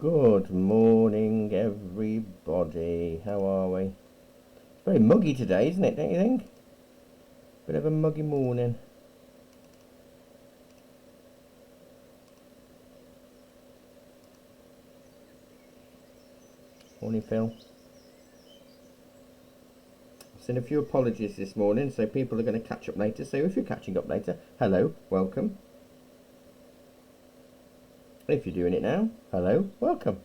Good morning, everybody. How are we? It's very muggy today, isn't it, don't you think? Bit of a muggy morning. Morning, Phil. I've seen a few apologies this morning, so people are going to catch up later. So if you're catching up later, hello, welcome. If you're doing it now, hello, welcome.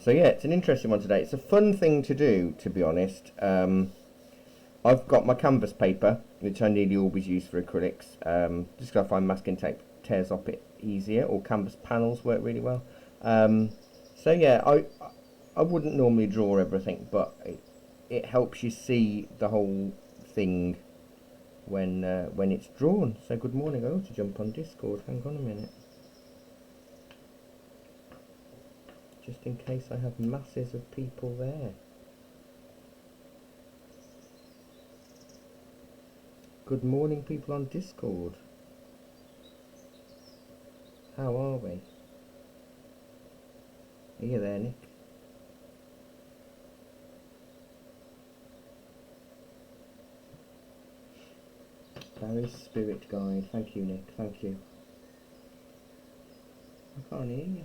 So yeah, it's an interesting one today. It's a fun thing to do, to be honest. I've got my canvas paper, which I nearly always use for acrylics. Just because I find masking tape tears off it easier, or canvas panels work really well. So yeah, I wouldn't normally draw everything, but it helps you see the whole thing when it's drawn. So good morning. I ought to jump on Discord. Hang on a minute, just in case I have masses of people there. Good morning, people on Discord. How are we? Are you there, Nick? Barry's Spirit Guide. Thank you, Nick. Thank you. I can't hear you.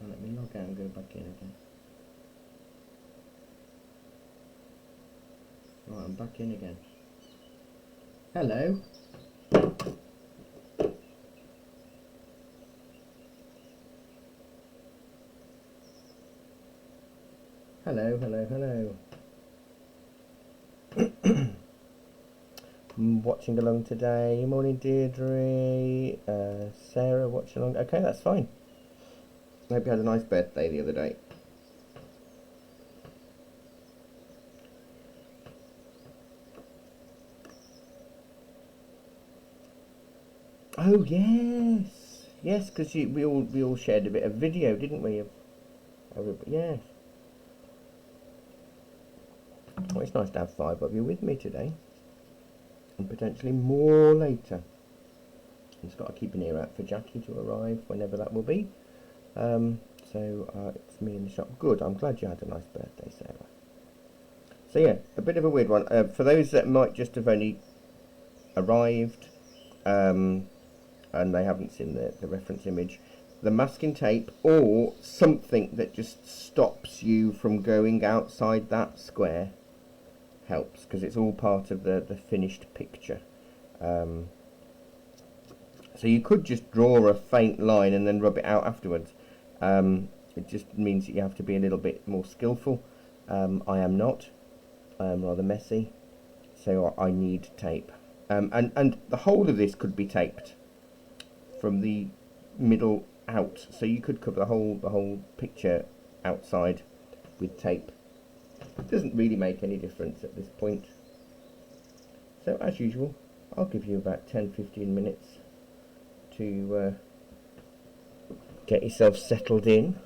Let me log out and go back in again. Right, I'm back in again. Hello. Hello, hello, hello. I'm watching along today. Morning, Deirdre. Sarah watching along. Okay, that's fine. I hope you had a nice birthday the other day. Oh yes, yes, because we all shared a bit of video, didn't we? Of everybody, yes. Well, it's nice to have 5 of you with me today, and potentially more later. Just got to keep an ear out for Jackie to arrive whenever that will be. So it's me in the shop. Good. I'm glad you had a nice birthday, Sarah. So yeah, a bit of a weird one for those that might just have only arrived. And they haven't seen the reference image, the masking tape or something that just stops you from going outside that square helps, because it's all part of the finished picture. So you could just draw a faint line and then rub it out afterwards. It just means that you have to be a little bit more skillful. I am not. I am rather messy, so I need tape. And the whole of this could be taped from the middle out, so you could cover the whole picture outside with tape. It doesn't really make any difference at this point. So as usual, I'll give you about 10-15 minutes to get yourself settled in.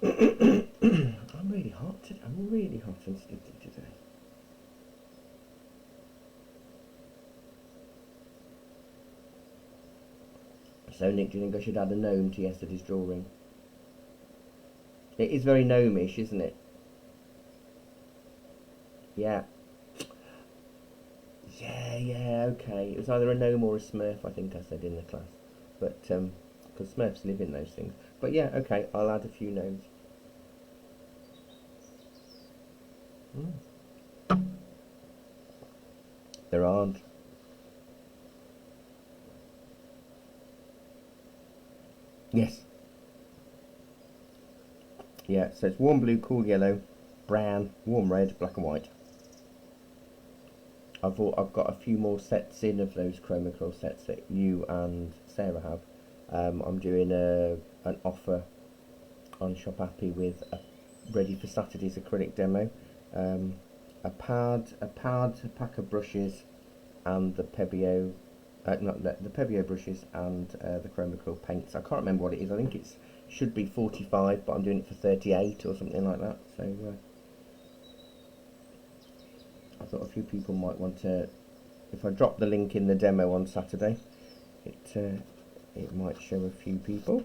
I'm really hot today. I'm really hot and sticky today. So Nick, do you think I should add a gnome to yesterday's drawing? It is very gnomish, isn't it? Yeah. Yeah, okay. It was either a gnome or a smurf, I think I said in the class. But, because smurfs live in those things. But yeah, okay, I'll add a few gnomes. There aren't. Yes. Yeah, so it's warm blue, cool yellow, brown, warm red, black and white. I've got a few more sets in of those Chromacryl sets that you and Sarah have. I'm doing an offer on Shop Happy with a ready for Saturday's acrylic demo. A pack of brushes, and the Pebeo not the Pebeo brushes and the Chromacryl paints. I can't remember what it is. I think it should be 45, but I'm doing it for 38 or something like that. So I thought a few people might want to. If I drop the link in the demo on Saturday, it might show a few people.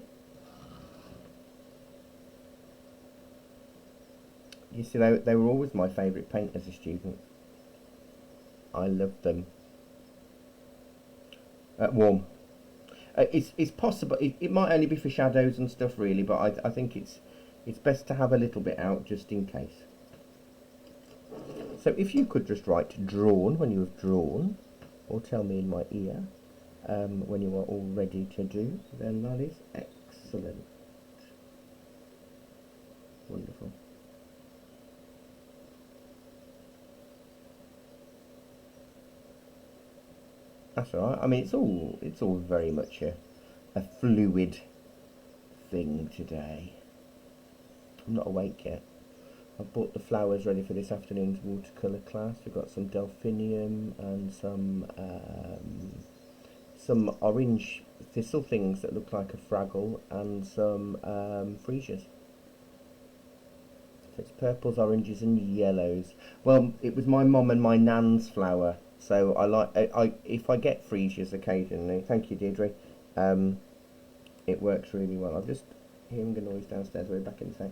You see, they were always my favourite paint as a student. I loved them. Warm. It's possible. It might only be for shadows and stuff, really, but I think it's best to have a little bit out just in case. So if you could just write drawn when you have drawn, or tell me in my ear when you are all ready to do, then that is excellent. Wonderful. That's alright. I mean, it's all very much a fluid thing today. I'm not awake yet. I've bought the flowers ready for this afternoon's watercolour class. We've got some delphinium and some orange thistle things that look like a Fraggle, and some freesias. So it's purples, oranges and yellows. Well, it was my mum and my nan's flower, so if I get freesias occasionally, thank you Deirdre, it works really well. I'm just hearing a noise downstairs. We'll be back in a sec.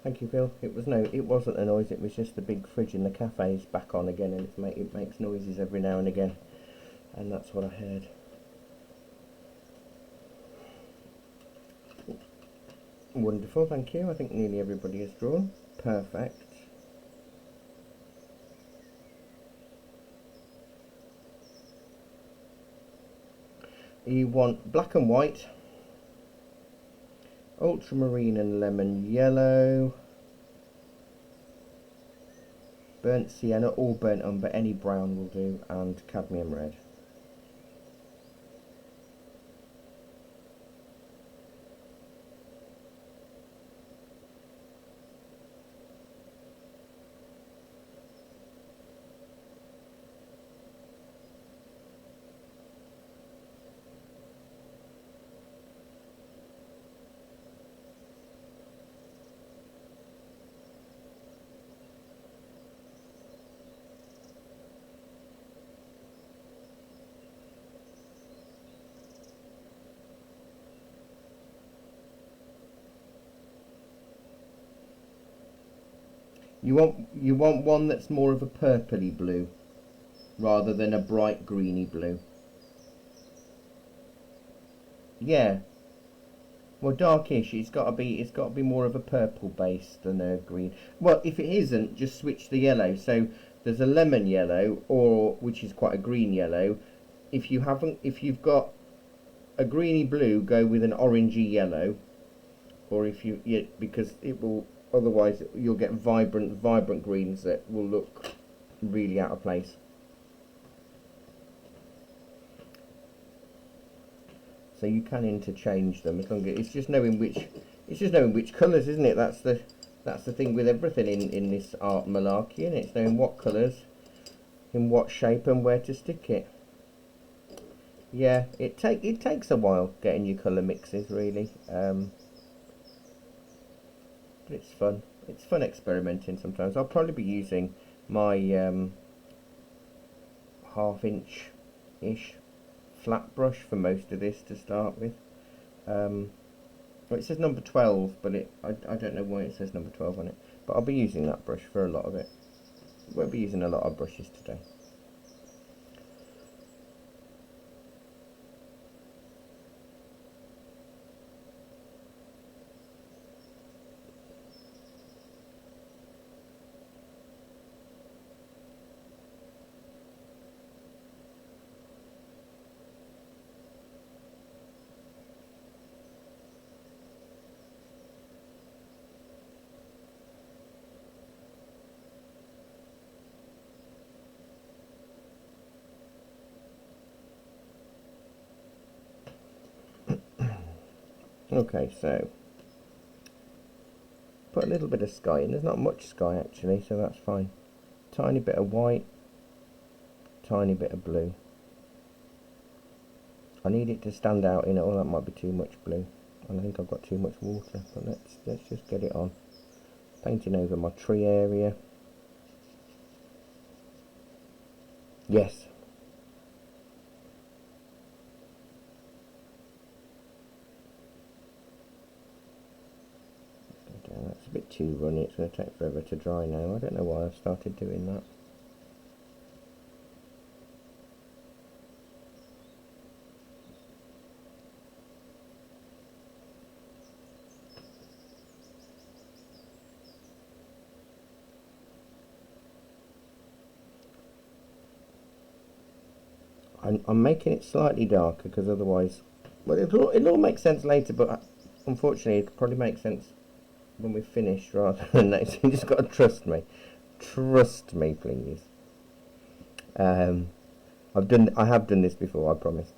Thank you, Phil. It wasn't a noise. It was just the big fridge in the cafe's back on again, and it makes noises every now and again, and that's what I heard. Wonderful, thank you. I think nearly everybody has drawn. Perfect. You want black and white, ultramarine and lemon yellow, burnt sienna or burnt umber, any brown will do, and cadmium red. You want one that's more of a purpley blue rather than a bright greeny blue. Yeah. Well, darkish. It's got to be more of a purple base than a green. Well, if it isn't, just switch the yellow. So there's a lemon yellow, or which is quite a green yellow. If you've got a greeny blue, go with an orangey yellow, or because it will. Otherwise, you'll get vibrant greens that will look really out of place. So you can interchange them. It's just knowing which colours, isn't it? That's the thing with everything in this art malarkey, and it's knowing what colours, in what shape, and where to stick it. Yeah, it takes a while getting your colour mixes, really. but it's fun. It's fun experimenting sometimes. I'll probably be using my 1/2 inch-ish flat brush for most of this to start with. Well, it says number 12, but I don't know why it says number 12 on it. But I'll be using that brush for a lot of it. Won't be using a lot of brushes today. Okay, so put a little bit of sky in. There's not much sky actually, so that's fine. Tiny bit of white, tiny bit of blue. I need it to stand out in it. Oh, that might be too much blue, and I think I've got too much water. But let's just get it on. Painting over my tree area. Yes. That's a bit too runny. It's going to take forever to dry now. I don't know why I've started doing that. I'm making it slightly darker because otherwise, well, it'll all make sense later, but unfortunately it'll probably make sense when we finish rather than next. You just got to trust me. Trust me, please. I have done this before, I promise.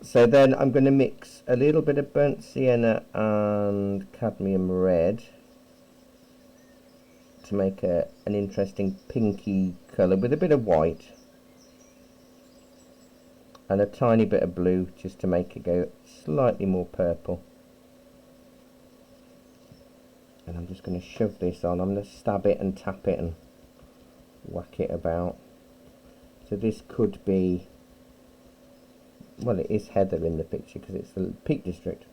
So then I'm going to mix a little bit of burnt sienna and cadmium red to make an interesting pinky colour with a bit of white. And a tiny bit of blue just to make it go slightly more purple. And I'm just going to shove this on. I'm going to stab it and tap it and whack it about. So this could be, well, it is heather in the picture because it's the Peak District.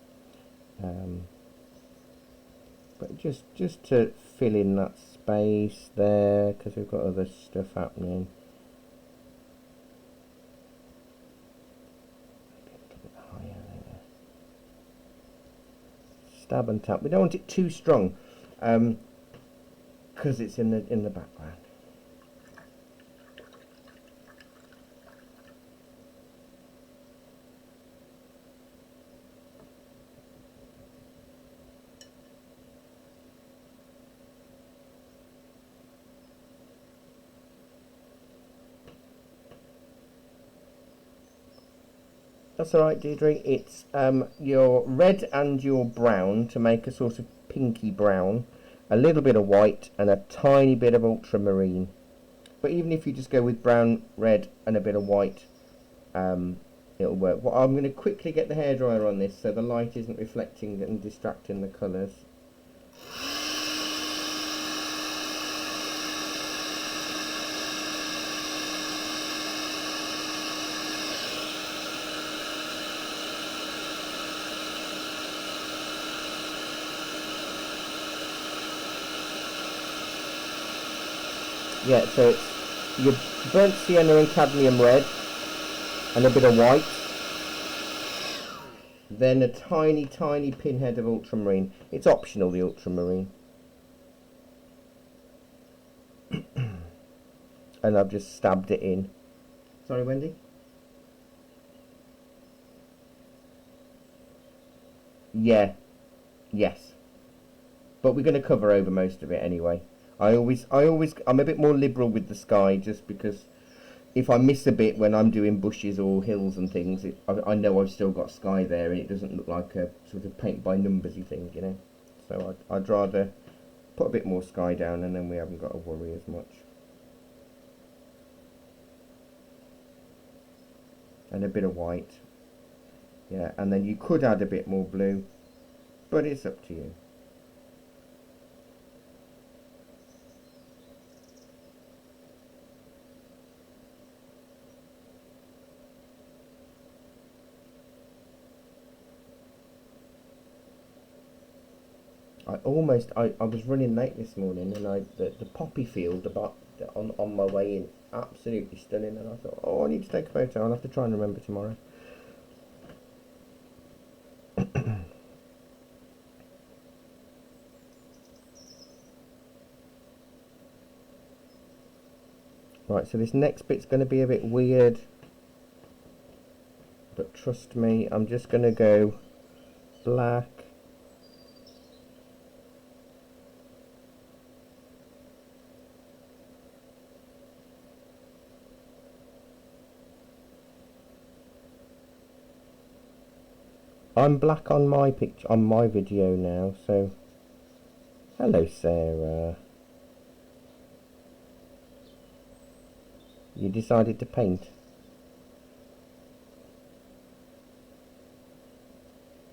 But just to fill in that space there, because we've got other stuff happening. Stab and tap. We don't want it too strong, because it's in the background. That's alright, Deirdre. It's your red and your brown to make a sort of pinky brown, a little bit of white and a tiny bit of ultramarine. But even if you just go with brown, red and a bit of white, it'll work. Well, I'm going to quickly get the hairdryer on this so the light isn't reflecting and distracting the colours. Yeah, so it's your burnt sienna and cadmium red and a bit of white, then a tiny pinhead of ultramarine. It's optional, the ultramarine. And I've just stabbed it in. Sorry, Wendy? Yeah, yes, but we're going to cover over most of it anyway. I'm a bit more liberal with the sky, just because if I miss a bit when I'm doing bushes or hills and things, I know I've still got sky there and it doesn't look like a sort of paint by numbersy thing, you know. So I'd rather put a bit more sky down and then we haven't got to worry as much. And a bit of white. Yeah, and then you could add a bit more blue, but it's up to you. I was running late this morning, and the poppy field about on my way in, absolutely stunning, and I thought, oh, I need to take a photo. I'll have to try and remember tomorrow. Right, so this next bit's going to be a bit weird, but trust me, I'm just going to go black. I'm black on my picture, on my video now, so hello Sarah. You decided to paint.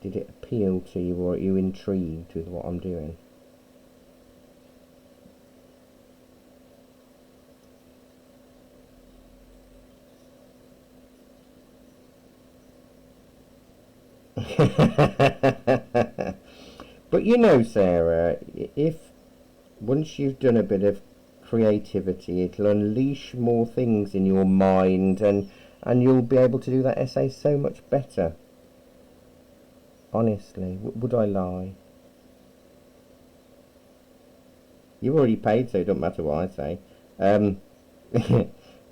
Did it appeal to you, or are you intrigued with what I'm doing? But you know, Sarah, if once you've done a bit of creativity, it'll unleash more things in your mind, and you'll be able to do that essay so much better. Honestly, would I lie? You've already paid, so it don't matter what I say.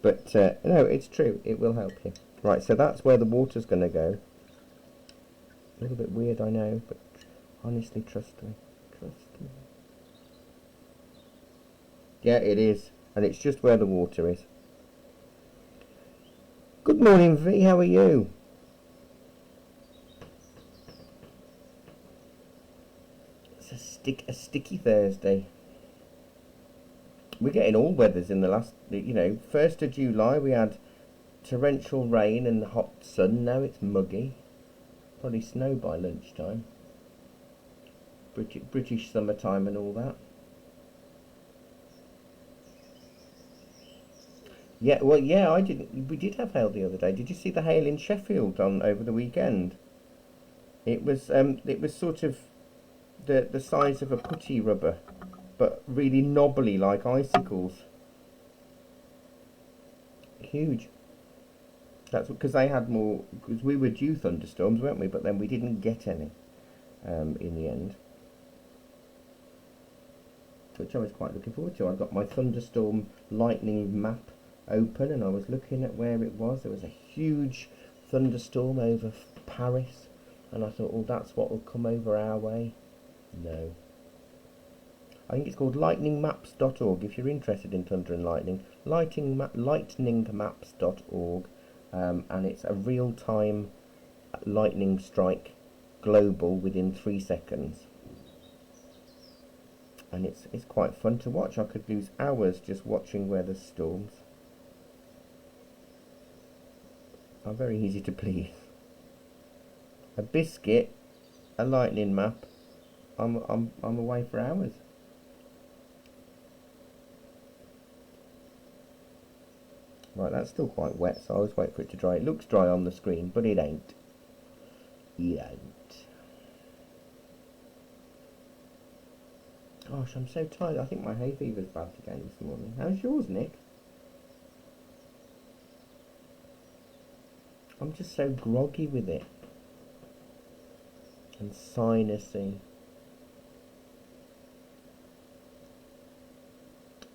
But no, it's true. It will help you. Right, so that's where the water's going to go. A little bit weird, I know, but honestly, trust me. Trust me. Yeah, it is. And it's just where the water is. Good morning, V. How are you? It's a sticky Thursday. We're getting all weathers in the last, 1st of July we had torrential rain and hot sun. Now it's muggy. Probably snow by lunchtime. British summertime and all that. Yeah, well, yeah, we did have hail the other day. Did you see the hail in Sheffield over the weekend? It was sort of the size of a putty rubber, but really knobbly like icicles. Huge. That's because they had more, because we were due thunderstorms, weren't we? But then we didn't get any in the end, which I was quite looking forward to. I got my thunderstorm lightning map open, and I was looking at where it was. There was a huge thunderstorm over Paris, and I thought, oh, that's what will come over our way. No. I think it's called lightningmaps.org if you're interested in thunder and lightning. Lightningmaps.org, and it's a real-time lightning strike global within 3 seconds. And it's quite fun to watch. I could lose hours just watching weather storms. Are very easy to please. A biscuit, a lightning map. I'm away for hours. Right, that's still quite wet, so I always wait for it to dry. It looks dry on the screen, but it ain't. It ain't. Gosh, I'm so tired. I think my hay fever's bad again this morning. How's yours, Nick? I'm just so groggy with it. And sinusy.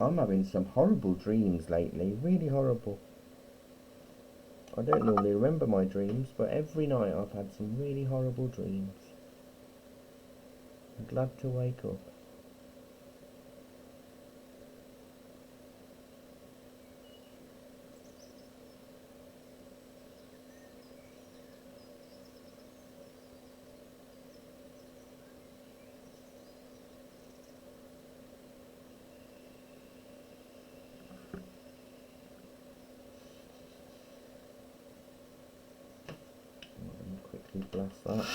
I'm having some horrible dreams lately, really horrible. I don't normally remember my dreams, but every night I've had some really horrible dreams. I'm glad to wake up. Blast that.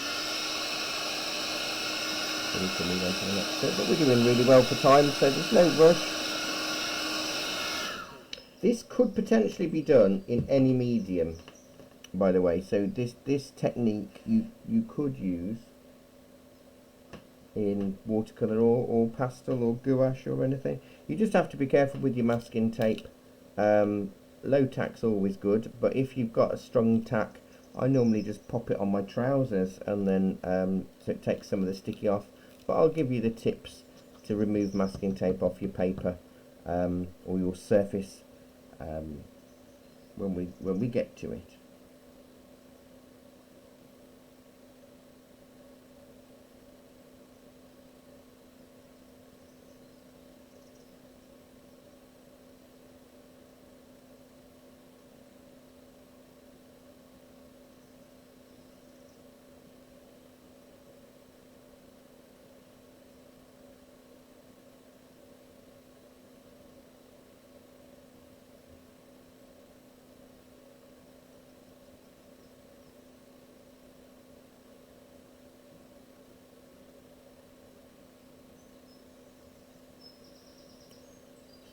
So we can move on to the next bit, but we're doing really well for time, so there's no rush. This could potentially be done in any medium, by the way. So this technique you could use in watercolour or pastel or gouache or anything. You just have to be careful with your masking tape. Low tack's always good, but if you've got a strong tack, I normally just pop it on my trousers and then so it takes some of the sticky off. But I'll give you the tips to remove masking tape off your paper or your surface when we get to it.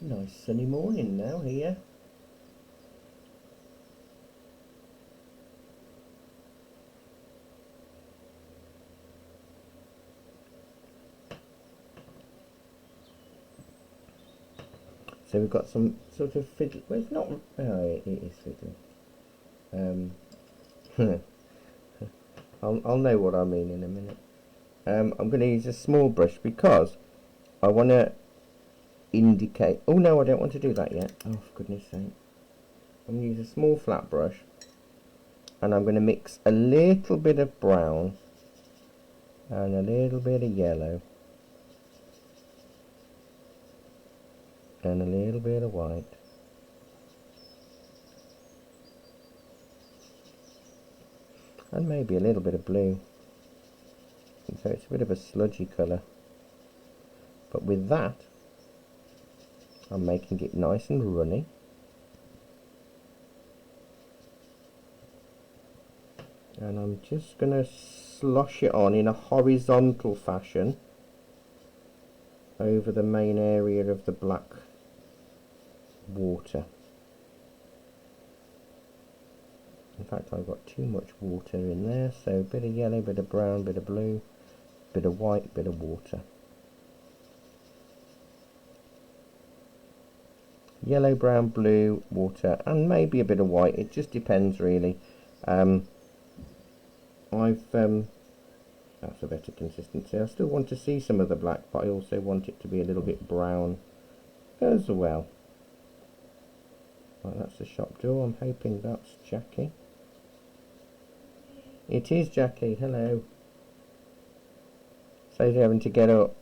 Nice sunny morning now here. So we've got some sort of fiddle. Well, it's not. Oh, it is fiddle. I'll know what I mean in a minute. I'm going to use a small brush because I want to indicate. Oh no, I don't want to do that yet. Oh, for goodness sake! I'm going to use a small flat brush, and I'm going to mix a little bit of brown and a little bit of yellow and a little bit of white. And maybe a little bit of blue. And so it's a bit of a sludgy colour. But with that, I'm making it nice and runny. And I'm just going to slosh it on in a horizontal fashion over the main area of the black water. In fact, I've got too much water in there, so a bit of yellow, bit of brown, bit of blue, bit of white, bit of water. Yellow, brown, blue, water, and maybe a bit of white. It just depends, really. That's a better consistency. I still want to see some of the black, but I also want it to be a little bit brown as well. Right, that's the shop door. I'm hoping that's Jackie. It is Jackie. Hello. So you're having to get up.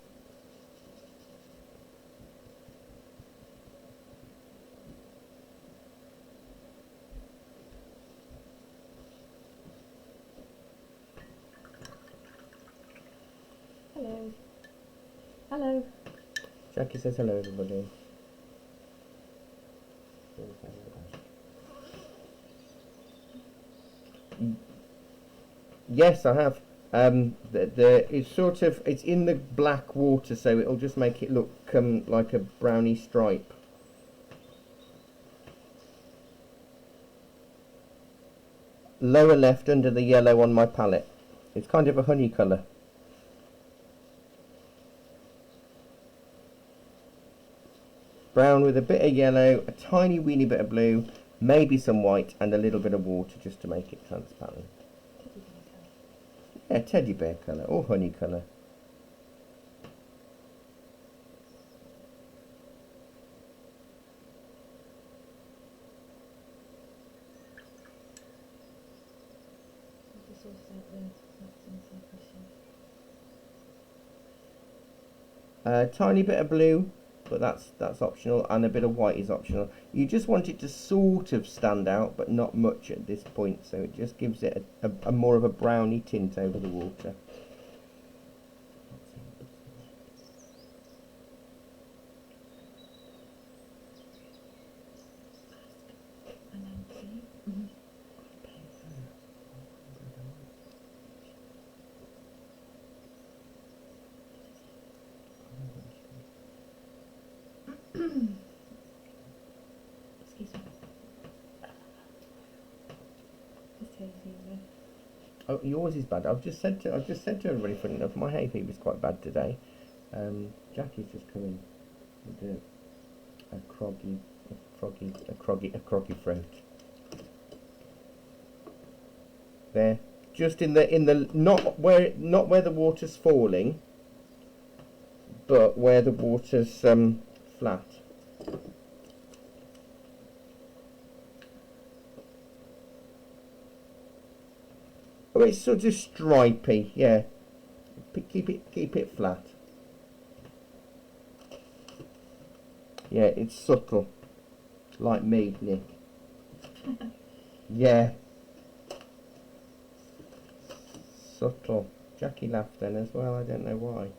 Hello. Hello. Jackie says hello, everybody. Yes, I have. It's sort of, it's in the black water, so it'll just make it look like a browny stripe. Lower left under the yellow on my palette. It's kind of a honey colour. Brown with a bit of yellow, a tiny weeny bit of blue, maybe some white, and a little bit of water just to make it transparent. Yeah, teddy bear colour or honey colour. Tiny bit of blue, but that's optional, and a bit of white is optional. You just want it to sort of stand out, but not much at this point, so it just gives it a more of a browny tint over the water. Excuse me. This is easy. Oh, yours is bad. I've just said to everybody, funny enough, my hay fever's quite bad today. Jackie's just come in with a croggy throat. There, just in the not where the water's falling, but where the water's flat. Oh, it's sort of stripy, yeah. Keep it flat. Yeah, it's subtle, like me, Nick. Yeah, subtle. Jackie laughed then as well. I don't know why.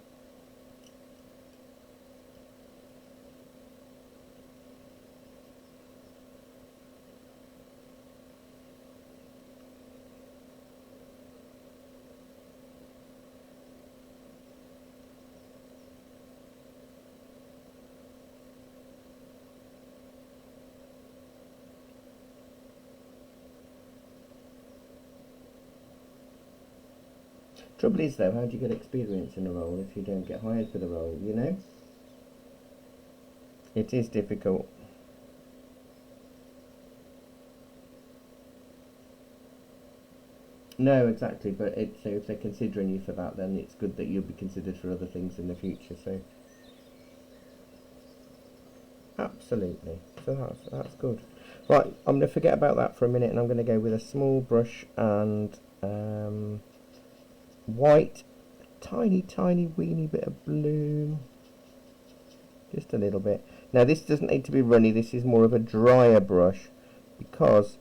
Trouble is though, how do you get experience in a role if you don't get hired for the role, you know? It is difficult. No, exactly, but so if they're considering you for that, then it's good that you'll be considered for other things in the future, so... Absolutely. So that's good. Right, I'm going to forget about that for a minute and I'm going to go with a small brush and white, tiny weeny bit of blue, just a little bit. Now this doesn't need to be runny, this is more of a drier brush because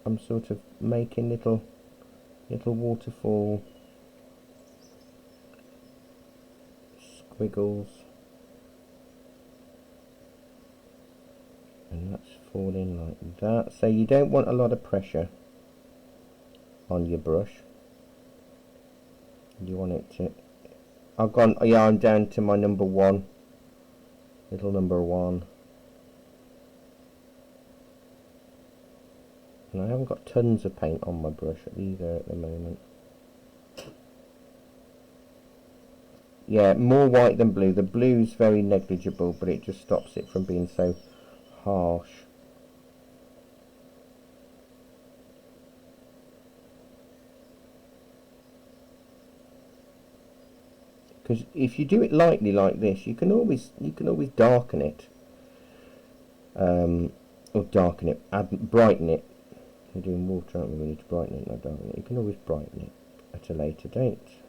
I'm sort of making little waterfall squiggles, and that's falling like that. So you don't want a lot of pressure on your brush. You want it to... I'm down to my number one, little number one, and I haven't got tons of paint on my brush either at the moment. Yeah, more white than blue. The blue's very negligible, but it just stops it from being so harsh. Because if you do it lightly like this, you can always darken it, or brighten it. We're doing water, aren't we? We need to brighten it, not darken it. You can always brighten it at a later date.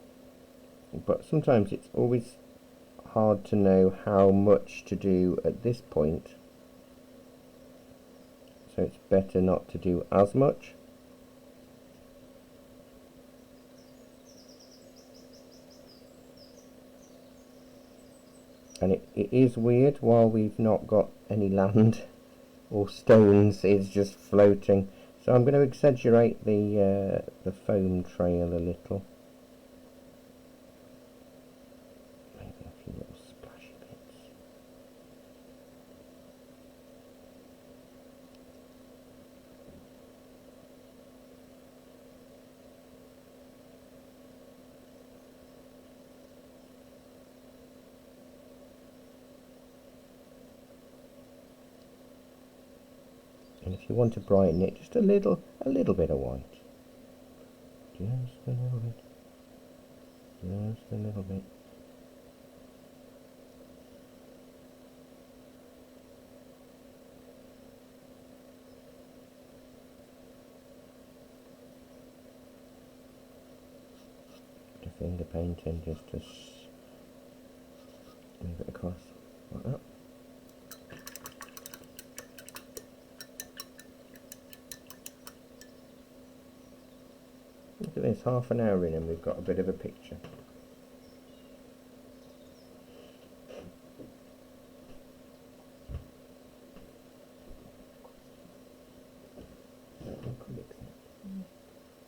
But sometimes it's always hard to know how much to do at this point, so it's better not to do as much. And it is weird, while we've not got any land or stones, it's just floating. So I'm going to exaggerate the foam trail a little. Maybe a few little splashy bits. And if you want to brighten it, just a little bit of white. Just a little bit. Just a little bit. Bit of finger painting just to move it across like that. Look at this, half an hour in and we've got a bit of a picture.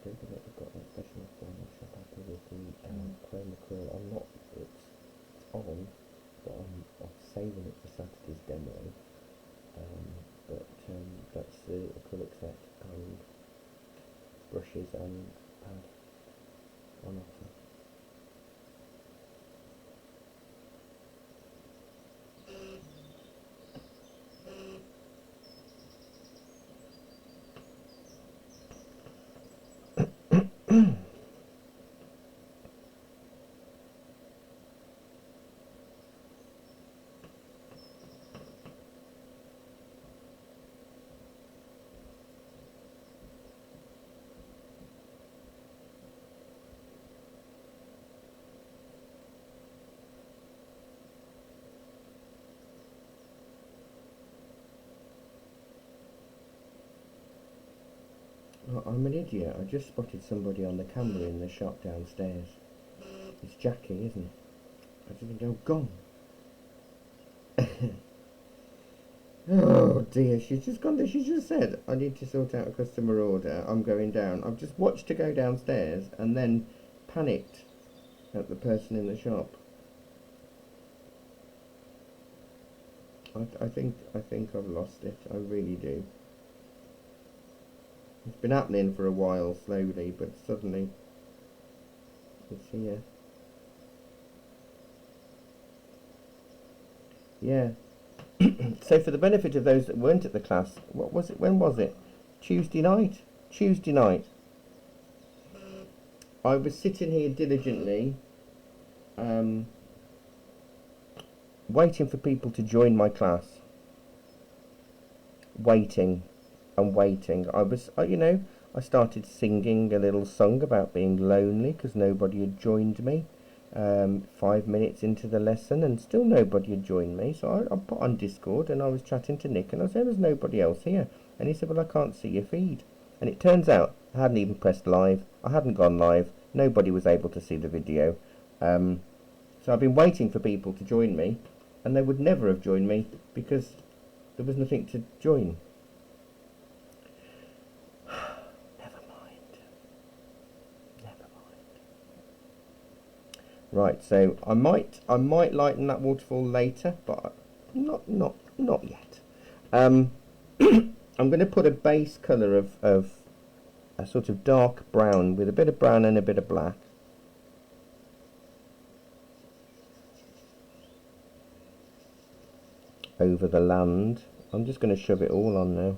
Don't forget we've got that special formal shop apple with the chrome acrylic. It's on, but I'm saving it for Saturday's demo. But that's the acrylic set, and brushes and pad on offer. Oh, I'm an idiot. I just spotted somebody on the camera in the shop downstairs. It's Jackie, isn't it? I just think, oh, gone. Oh dear, she's just gone there. She just said, I need to sort out a customer order. I'm going down. I've just watched her go downstairs and then panicked at the person in the shop. I think I've lost it. I really do. It's been happening for a while, slowly, but suddenly it's here. Yeah. So for the benefit of those that weren't at the class, what was it? When was it? Tuesday night? Tuesday night. I was sitting here diligently, waiting for people to join my class. Waiting and waiting. I started singing a little song about being lonely because nobody had joined me. 5 minutes into the lesson and still nobody had joined me, so I put on Discord and I was chatting to Nick and I said, there's nobody else here, and he said, well, I can't see your feed. And it turns out I hadn't even pressed live, I hadn't gone live, nobody was able to see the video. So I've been waiting for people to join me, and they would never have joined me because there was nothing to join. Right, so I might lighten that waterfall later, but not yet. I'm going to put a base colour of a sort of dark brown with a bit of brown and a bit of black. Over the land. I'm just going to shove it all on now.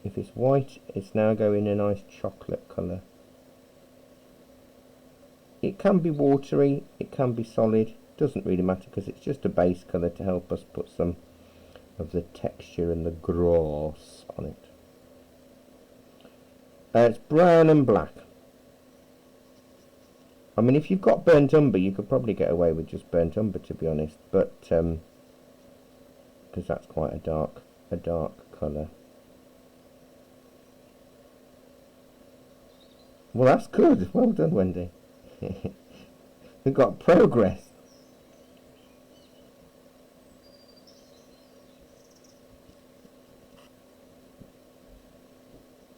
If it's white, it's now going a nice chocolate colour. It can be watery, it can be solid, doesn't really matter because it's just a base colour to help us put some of the texture and the grass on it. It's brown and black. I mean, if you've got burnt umber, you could probably get away with just burnt umber, to be honest, but because that's quite a dark colour. Well, that's good. Well done, Wendy. We've got progress.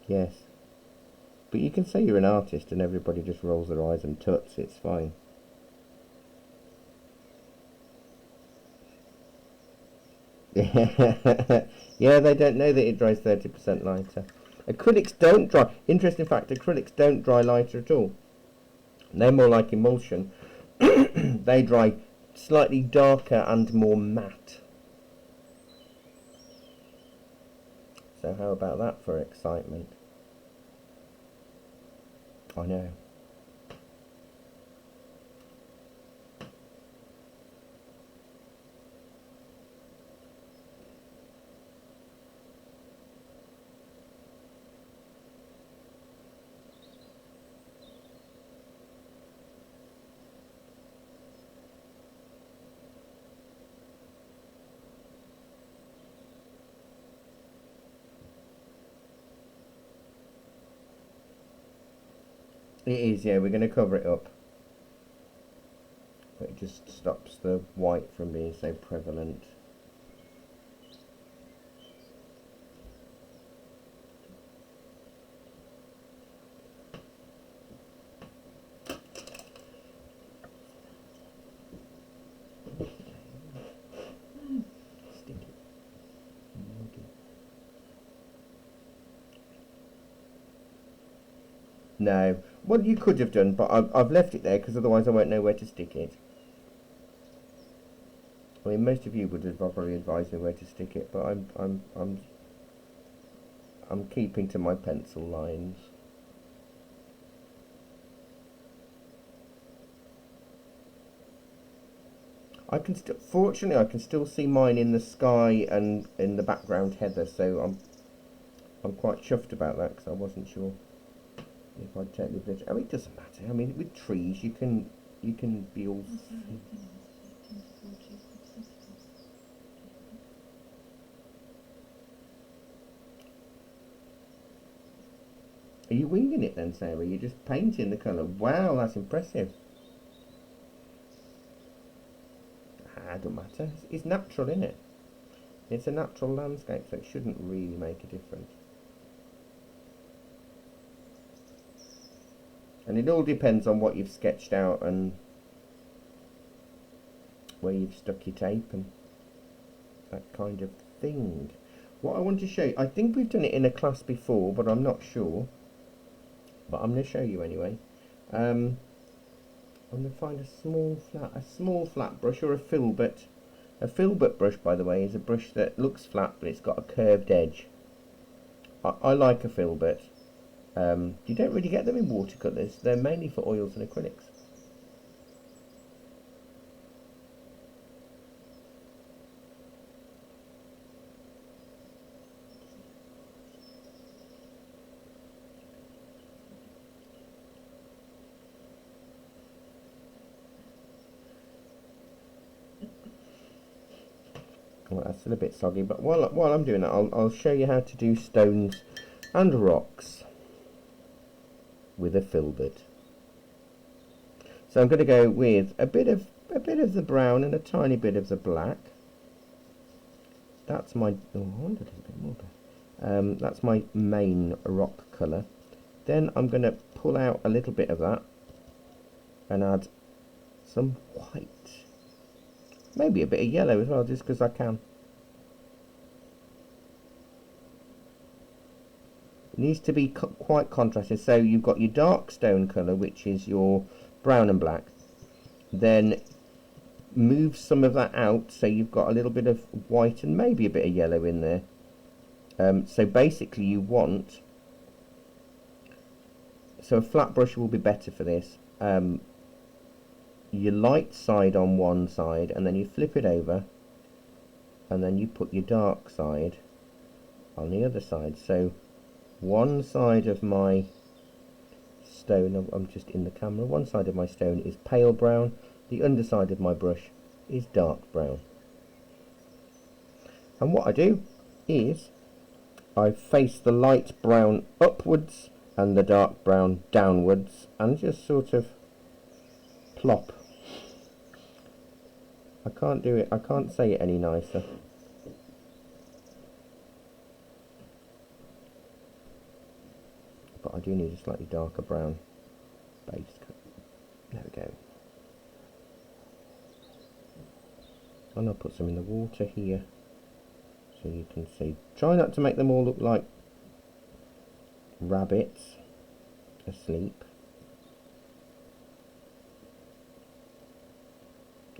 Yes. But you can say you're an artist and everybody just rolls their eyes and tuts. It's fine. Yeah, they don't know that it dries 30% lighter. Acrylics don't dry. Interesting fact, acrylics don't dry lighter at all. They're more like emulsion. They dry slightly darker and more matte. So how about that for excitement? I know. It is, yeah, we're going to cover it up. But it just stops the white from being so prevalent. No. Well, you could have done, but I've left it there because otherwise I won't know where to stick it. I mean, most of you would have probably advised me where to stick it, but I'm keeping to my pencil lines. I can fortunately I can still see mine in the sky and in the background heather, so I'm quite chuffed about that because I wasn't sure if I'd take the bridge. Oh, it doesn't matter. I mean, with trees you can be all. Are you winging it then, Sarah? You're just painting the colour. Wow, that's impressive. Ah, don't matter. It's natural, isn't it? It's a natural landscape, so it shouldn't really make a difference. And it all depends on what you've sketched out and where you've stuck your tape and that kind of thing. What I want to show you, I think we've done it in a class before, but I'm not sure. But I'm going to show you anyway. I'm going to find a small flat brush or a filbert. A filbert brush, by the way, is a brush that looks flat but it's got a curved edge. I like a filbert. You don't really get them in watercolours. They're mainly for oils and acrylics. Well, that's still a bit soggy, but while I'm doing that, I'll show you how to do stones and rocks with a filbert. So I'm going to go with a bit of the brown and a tiny bit of the black. That's my I want a little bit more. That's my main rock colour. Then I'm going to pull out a little bit of that and add some white. Maybe a bit of yellow as well, just because I can. It needs to be quite contrasted. So you've got your dark stone colour, which is your brown and black. Then move some of that out, so you've got a little bit of white and maybe a bit of yellow in there. So basically you want... So a flat brush will be better for this. Your light side on one side, and then you flip it over, and then you put your dark side on the other side. So one side of my stone, I'm just in the camera, one side of my stone is pale brown, the underside of my brush is dark brown. And what I do is I face the light brown upwards and the dark brown downwards, and just sort of plop. I can't do it, I can't say it any nicer. But I do need a slightly darker brown base. There we go. And I'll put some in the water here so you can see. Try not to make them all look like rabbits asleep.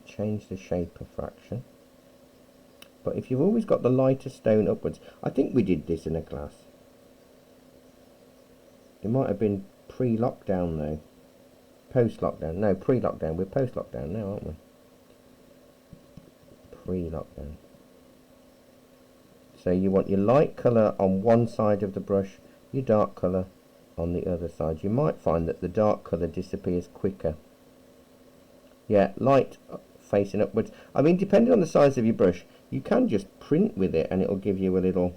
Change the shape a fraction. But if you've always got the lighter stone upwards, I think we did this in a class. It might have been pre-lockdown though. Post-lockdown. No, pre-lockdown. We're post-lockdown now, aren't we? Pre-lockdown. So you want your light colour on one side of the brush, your dark colour on the other side. You might find that the dark colour disappears quicker. Yeah, light facing upwards. I mean, depending on the size of your brush, you can just print with it and it'll give you a little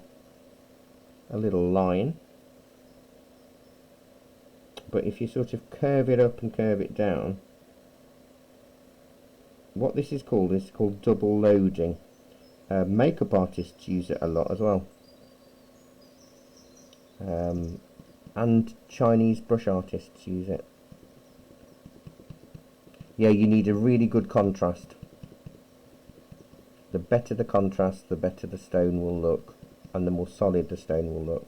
line. But if you sort of curve it up and curve it down, what this is called double loading. Makeup artists use it a lot as well, and Chinese brush artists use it. Yeah, you need a really good contrast. The better the contrast, the better the stone will look, and the more solid the stone will look.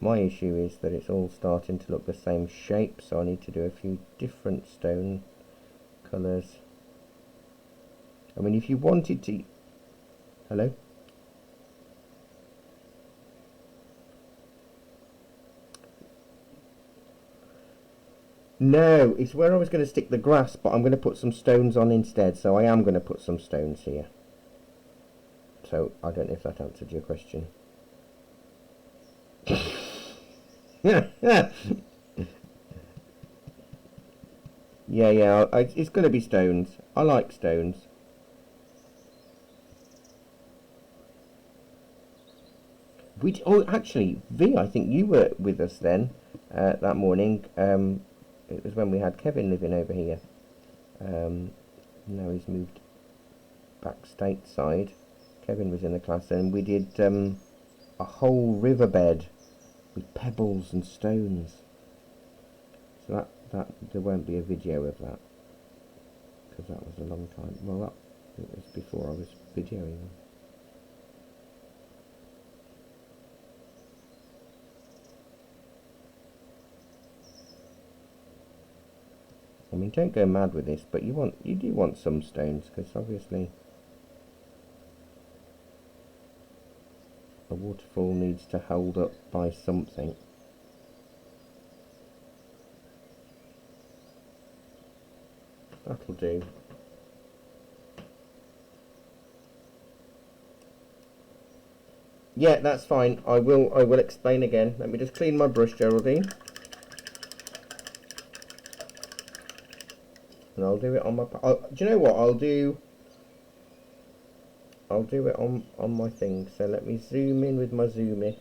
My issue is that it's all starting to look the same shape, so I need to do a few different stone colours. I mean, if you wanted to... Hello? No, it's where I was going to stick the grass, but I'm going to put some stones on instead, so I am going to put some stones here. So, I don't know if that answered your question. Yeah, it's going to be stones. I like stones. Oh, actually, V, I think you were with us then that morning. It was when we had Kevin living over here. Now he's moved back stateside. Kevin was in the class, and we did a whole riverbed with pebbles and stones. So that there won't be a video of that, because that was a long time. Well, it was before I was videoing them. I mean, don't go mad with this, but you do want some stones, because obviously a waterfall needs to hold up by something. That'll do. Yeah, that's fine. I will explain again. Let me just clean my brush, Geraldine. And I'll do it on my... do you know what? I'll do it on my thing. So let me zoom in with my zoom in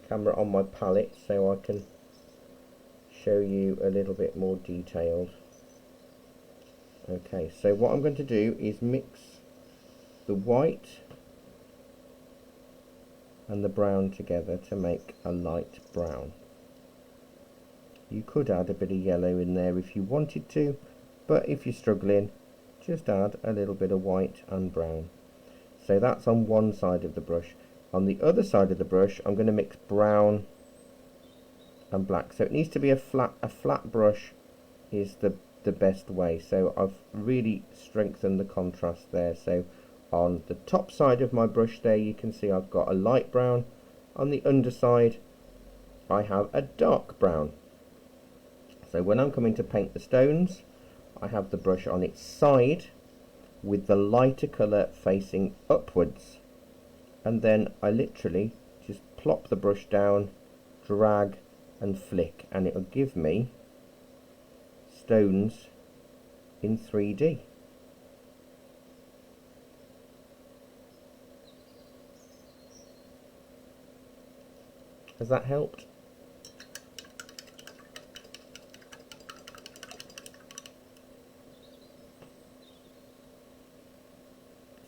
camera on my palette, so I can show you a little bit more detailed. Okay, so what I'm going to do is mix the white and the brown together to make a light brown. You could add a bit of yellow in there if you wanted to, but if you're struggling, just add a little bit of white and brown. So that's on one side of the brush. On the other side of the brush, I'm going to mix brown and black. So it needs to be a flat brush is the best way. So I've really strengthened the contrast there. So on the top side of my brush there, you can see I've got a light brown. On the underside, I have a dark brown. So when I'm coming to paint the stones, I have the brush on its side with the lighter colour facing upwards, and then I literally just plop the brush down, drag and flick, and it'll give me stones in 3D. Has that helped?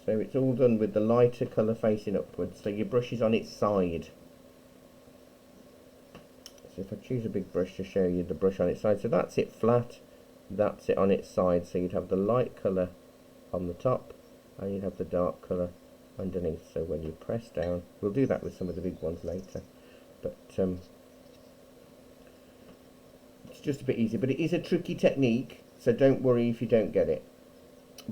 So it's all done with the lighter colour facing upwards, so your brush is on its side. So if I choose a big brush to show you the brush on its side, so that's it flat, that's it on its side, so you'd have the light colour on the top and you'd have the dark colour underneath. So when you press down, we'll do that with some of the big ones later, but it's just a bit easier. But it is a tricky technique, so don't worry if you don't get it.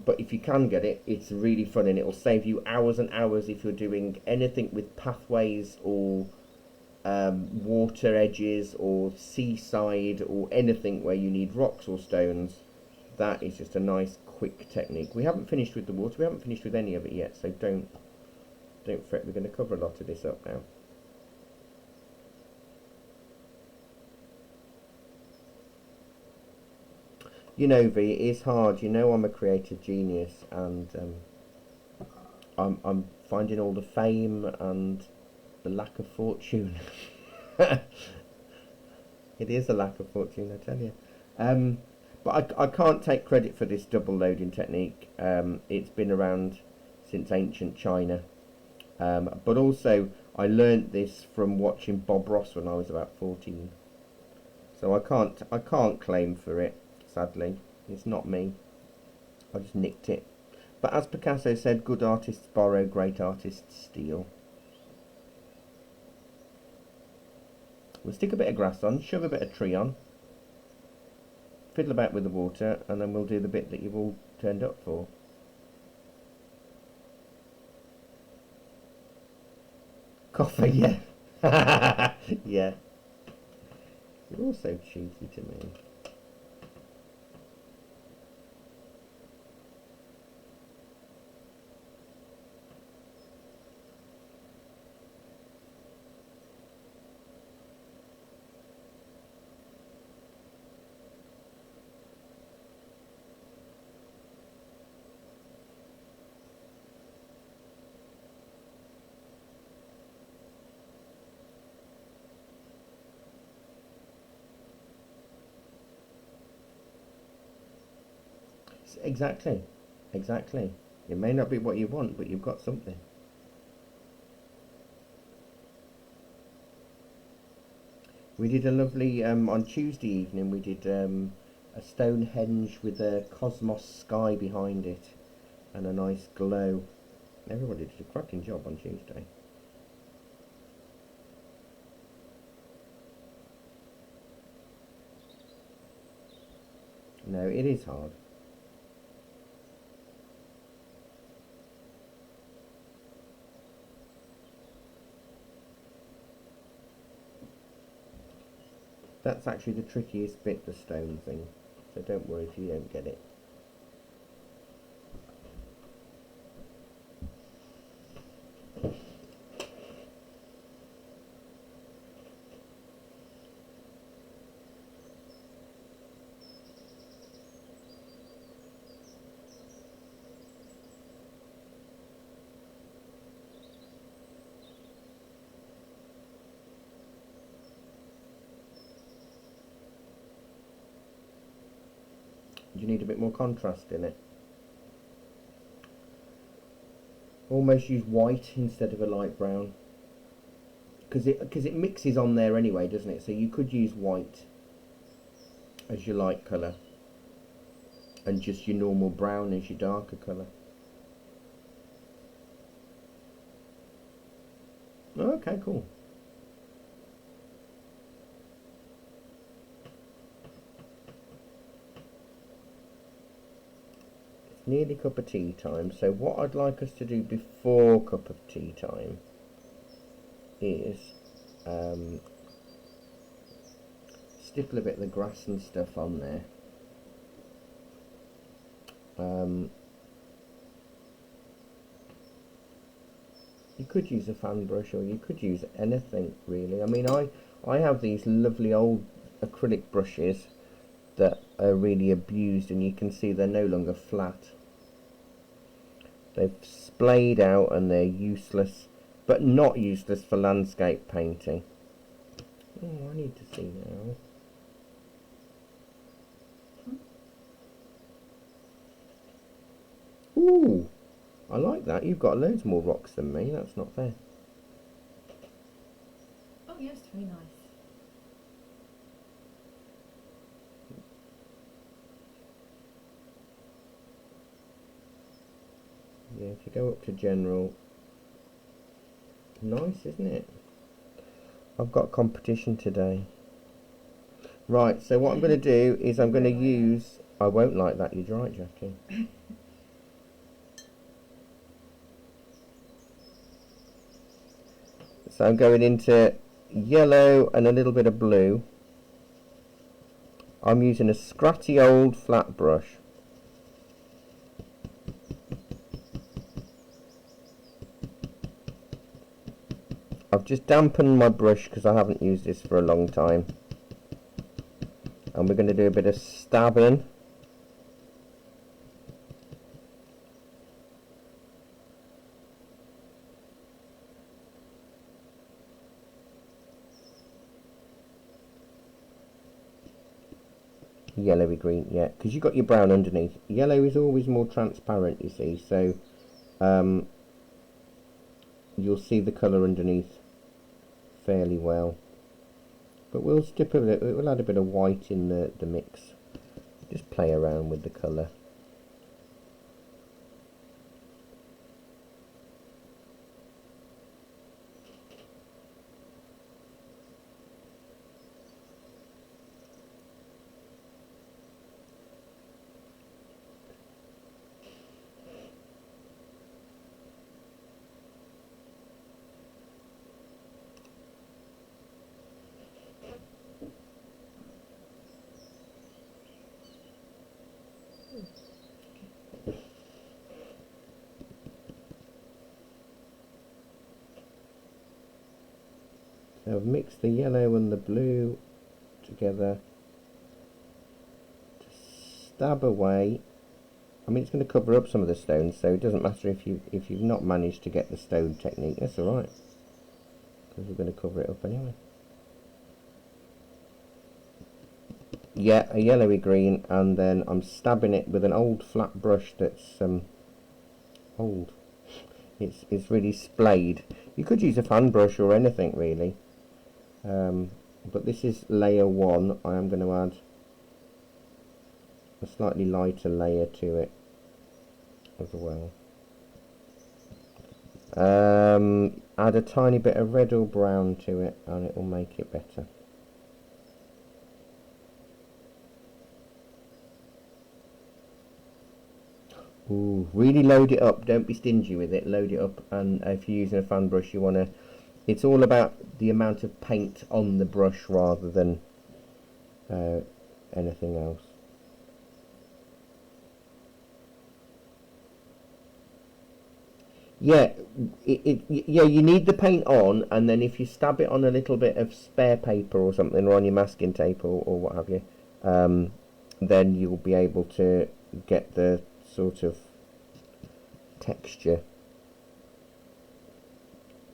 But if you can get it, it's really fun, and it'll save you hours and hours if you're doing anything with pathways or water edges or seaside or anything where you need rocks or stones. That is just a nice quick technique. We haven't finished with the water, we haven't finished with any of it yet, so don't fret. We're going to cover a lot of this up now. You know, V, it is hard. You know, I'm a creative genius, and I'm finding all the fame and the lack of fortune. It is a lack of fortune, I tell you. But I can't take credit for this double loading technique. It's been around since ancient China. But also, I learnt this from watching Bob Ross when I was about 14. So I can't claim for it. Sadly, it's not me. I just nicked it. But as Picasso said, good artists borrow, great artists steal. We'll stick a bit of grass on, shove a bit of tree on, fiddle about with the water, and then we'll do the bit that you've all turned up for. Coffee, yeah. Yeah. You're all so cheeky to me. Exactly, exactly. It may not be what you want, but you've got something. We did a lovely, on Tuesday evening, we did a Stonehenge with a cosmos sky behind it and a nice glow. Everybody did a cracking job on Tuesday. No, it is hard. That's actually the trickiest bit, the stone thing. So don't worry if you don't get it. You need a bit more contrast in it. Almost use white instead of a light brown, because it mixes on there anyway, doesn't it? So you could use white as your light colour and just your normal brown as your darker colour. Okay, cool. Nearly cup of tea time, so what I'd like us to do before cup of tea time is stipple a bit of the grass and stuff on there. You could use a fan brush, or you could use anything really. I mean, I have these lovely old acrylic brushes that are really abused, and you can see they're no longer flat. They've splayed out and they're useless, but not useless for landscape painting. Oh, I need to see now. Ooh, I like that. You've got loads more rocks than me. That's not fair. Oh yes, very nice. Yeah, if you go up to general, nice, isn't it? I've got competition today. Right, so what I'm going to do is I'm going to use... I won't like that, you're right, Jackie. So I'm going into yellow and a little bit of blue. I'm using a scratchy old flat brush. I've just dampened my brush because I haven't used this for a long time. And we're going to do a bit of stabbing. Yellowy green, yeah, because you've got your brown underneath. Yellow is always more transparent, you see, so you'll see the colour underneath fairly well. But we'll we'll add a bit of white in the mix. Just play around with the colour. So I've mixed the yellow and the blue together to stab away. I mean, it's going to cover up some of the stones, so it doesn't matter if you've not managed to get the stone technique. That's all right, because we're going to cover it up anyway. Yeah, a yellowy green, and then I'm stabbing it with an old flat brush that's old. It's really splayed. You could use a fan brush or anything really, but this is layer 1. I am going to add a slightly lighter layer to it as well. Add a tiny bit of red or brown to it and it will make it better. Ooh, really load it up, don't be stingy with it, load it up, and if you're using a fan brush you want to, it's all about the amount of paint on the brush rather than anything else. Yeah, yeah, you need the paint on, and then if you stab it on a little bit of spare paper or something, or on your masking tape or what have you, then you'll be able to get the sort of texture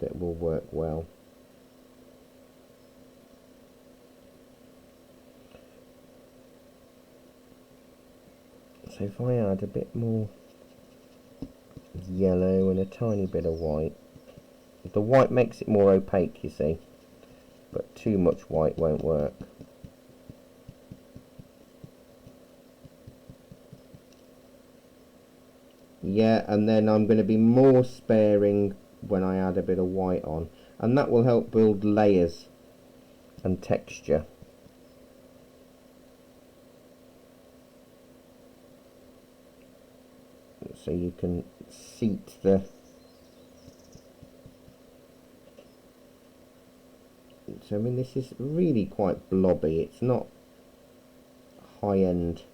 that will work well. So if I add a bit more yellow and a tiny bit of white, the white makes it more opaque, you see, but too much white won't work. Yeah, and then I'm going to be more sparing when I add a bit of white on, and that will help build layers and texture. So you can seat the so I mean this is really quite blobby, it's not high-end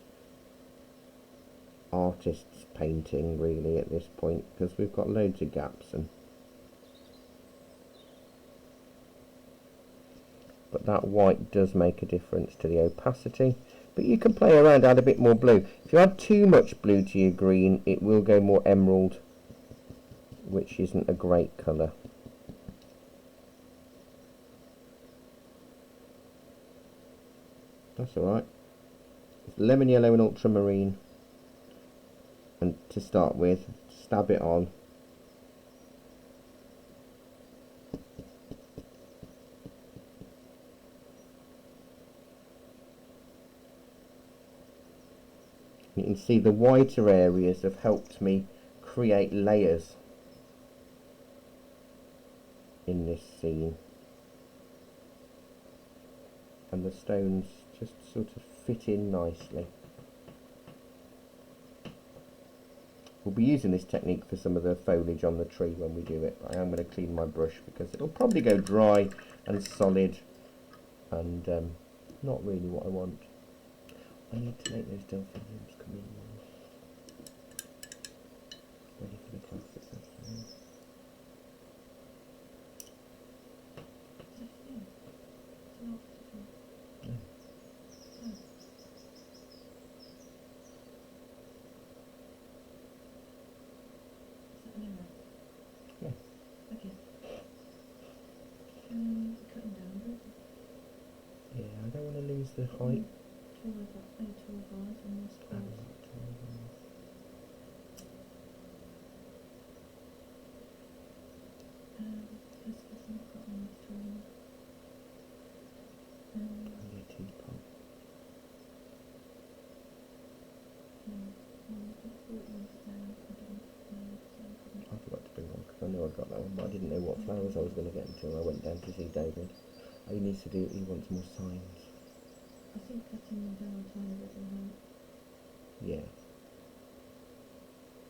artist's painting really at this point, because we've got loads of gaps, and but that white does make a difference to the opacity. But you can play around, add a bit more blue. If you add too much blue to your green, it will go more emerald, which isn't a great colour. That's alright. It's lemon yellow and ultramarine. And to start with, stab it on. You can see the whiter areas have helped me create layers in this scene, and the stones just sort of fit in nicely. We'll be using this technique for some of the foliage on the tree when we do it, but I am going to clean my brush because it'll probably go dry and solid and not really what I want. I need to make those delphiniums come in now. Ready for the class this afternoon. Yeah. Okay. Cutting down a bit. Yeah, I don't want to lose the height. 12 bars on this part. This hasn't got enough time. Only a teapot. I forgot to bring one because I knew I'd got that one, but I didn't know what flowers I was going to get until I went down to see David. He needs to do, he wants more signs. I think cutting them down a tiny bit will help. Yeah.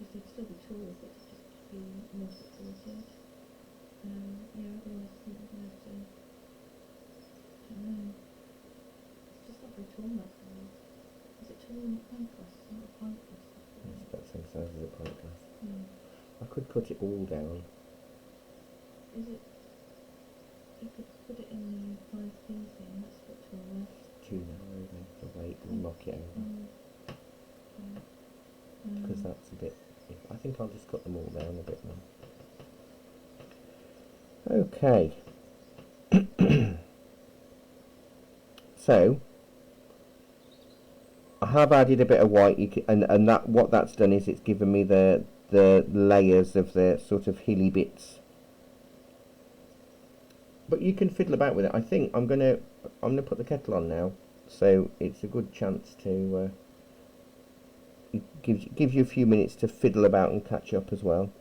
Because they'd still be tall, but just be more supported. Yeah, otherwise I think we're going to have to, I don't know. It's just not very tall enough for me. Is it taller than a pint glass? It's not a pint glass. It's about the same size as a pint glass. Yeah. I could cut it all down. Is it you could put it in the 5 piece in, that's a bit taller. Too narrow, isn't it? The weight and knock it over. Because that's a bit... I think I'll just cut them all down a bit now. Okay. So, I have added a bit of white, and that what that's done is it's given me the layers of the sort of hilly bits. But you can fiddle about with it. I think I'm gonna put the kettle on now, so it's a good chance to gives you a few minutes to fiddle about and catch up as well.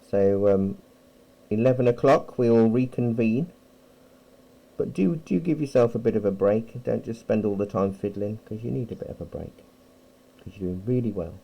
So 11 o'clock we'll reconvene. But do give yourself a bit of a break. Don't just spend all the time fiddling, because you need a bit of a break. Because you're doing really well.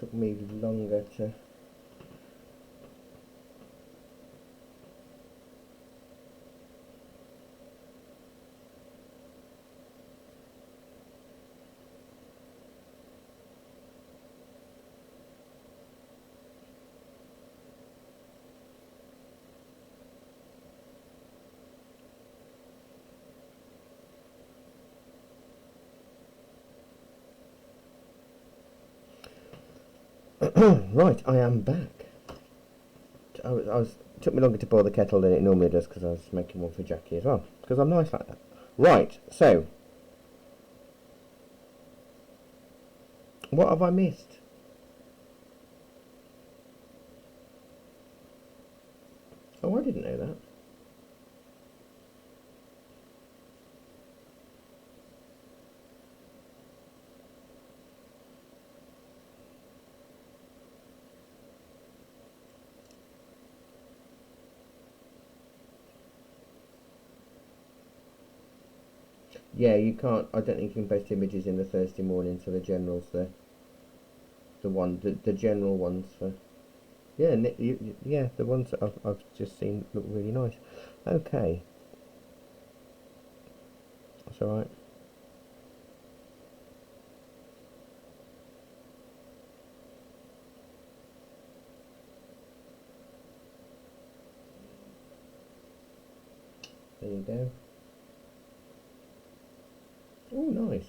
took me longer to... Right, I am back. It took me longer to boil the kettle than it normally does because I was making one for Jackie as well, because I'm nice like that. Right, so what have I missed? Oh, I didn't know that. Yeah, you can't. I don't think you can post images in the Thursday morning. So the general's the general ones for. Yeah, yeah, the ones that I've just seen look really nice. Okay, that's all right. There you go. Oh, nice.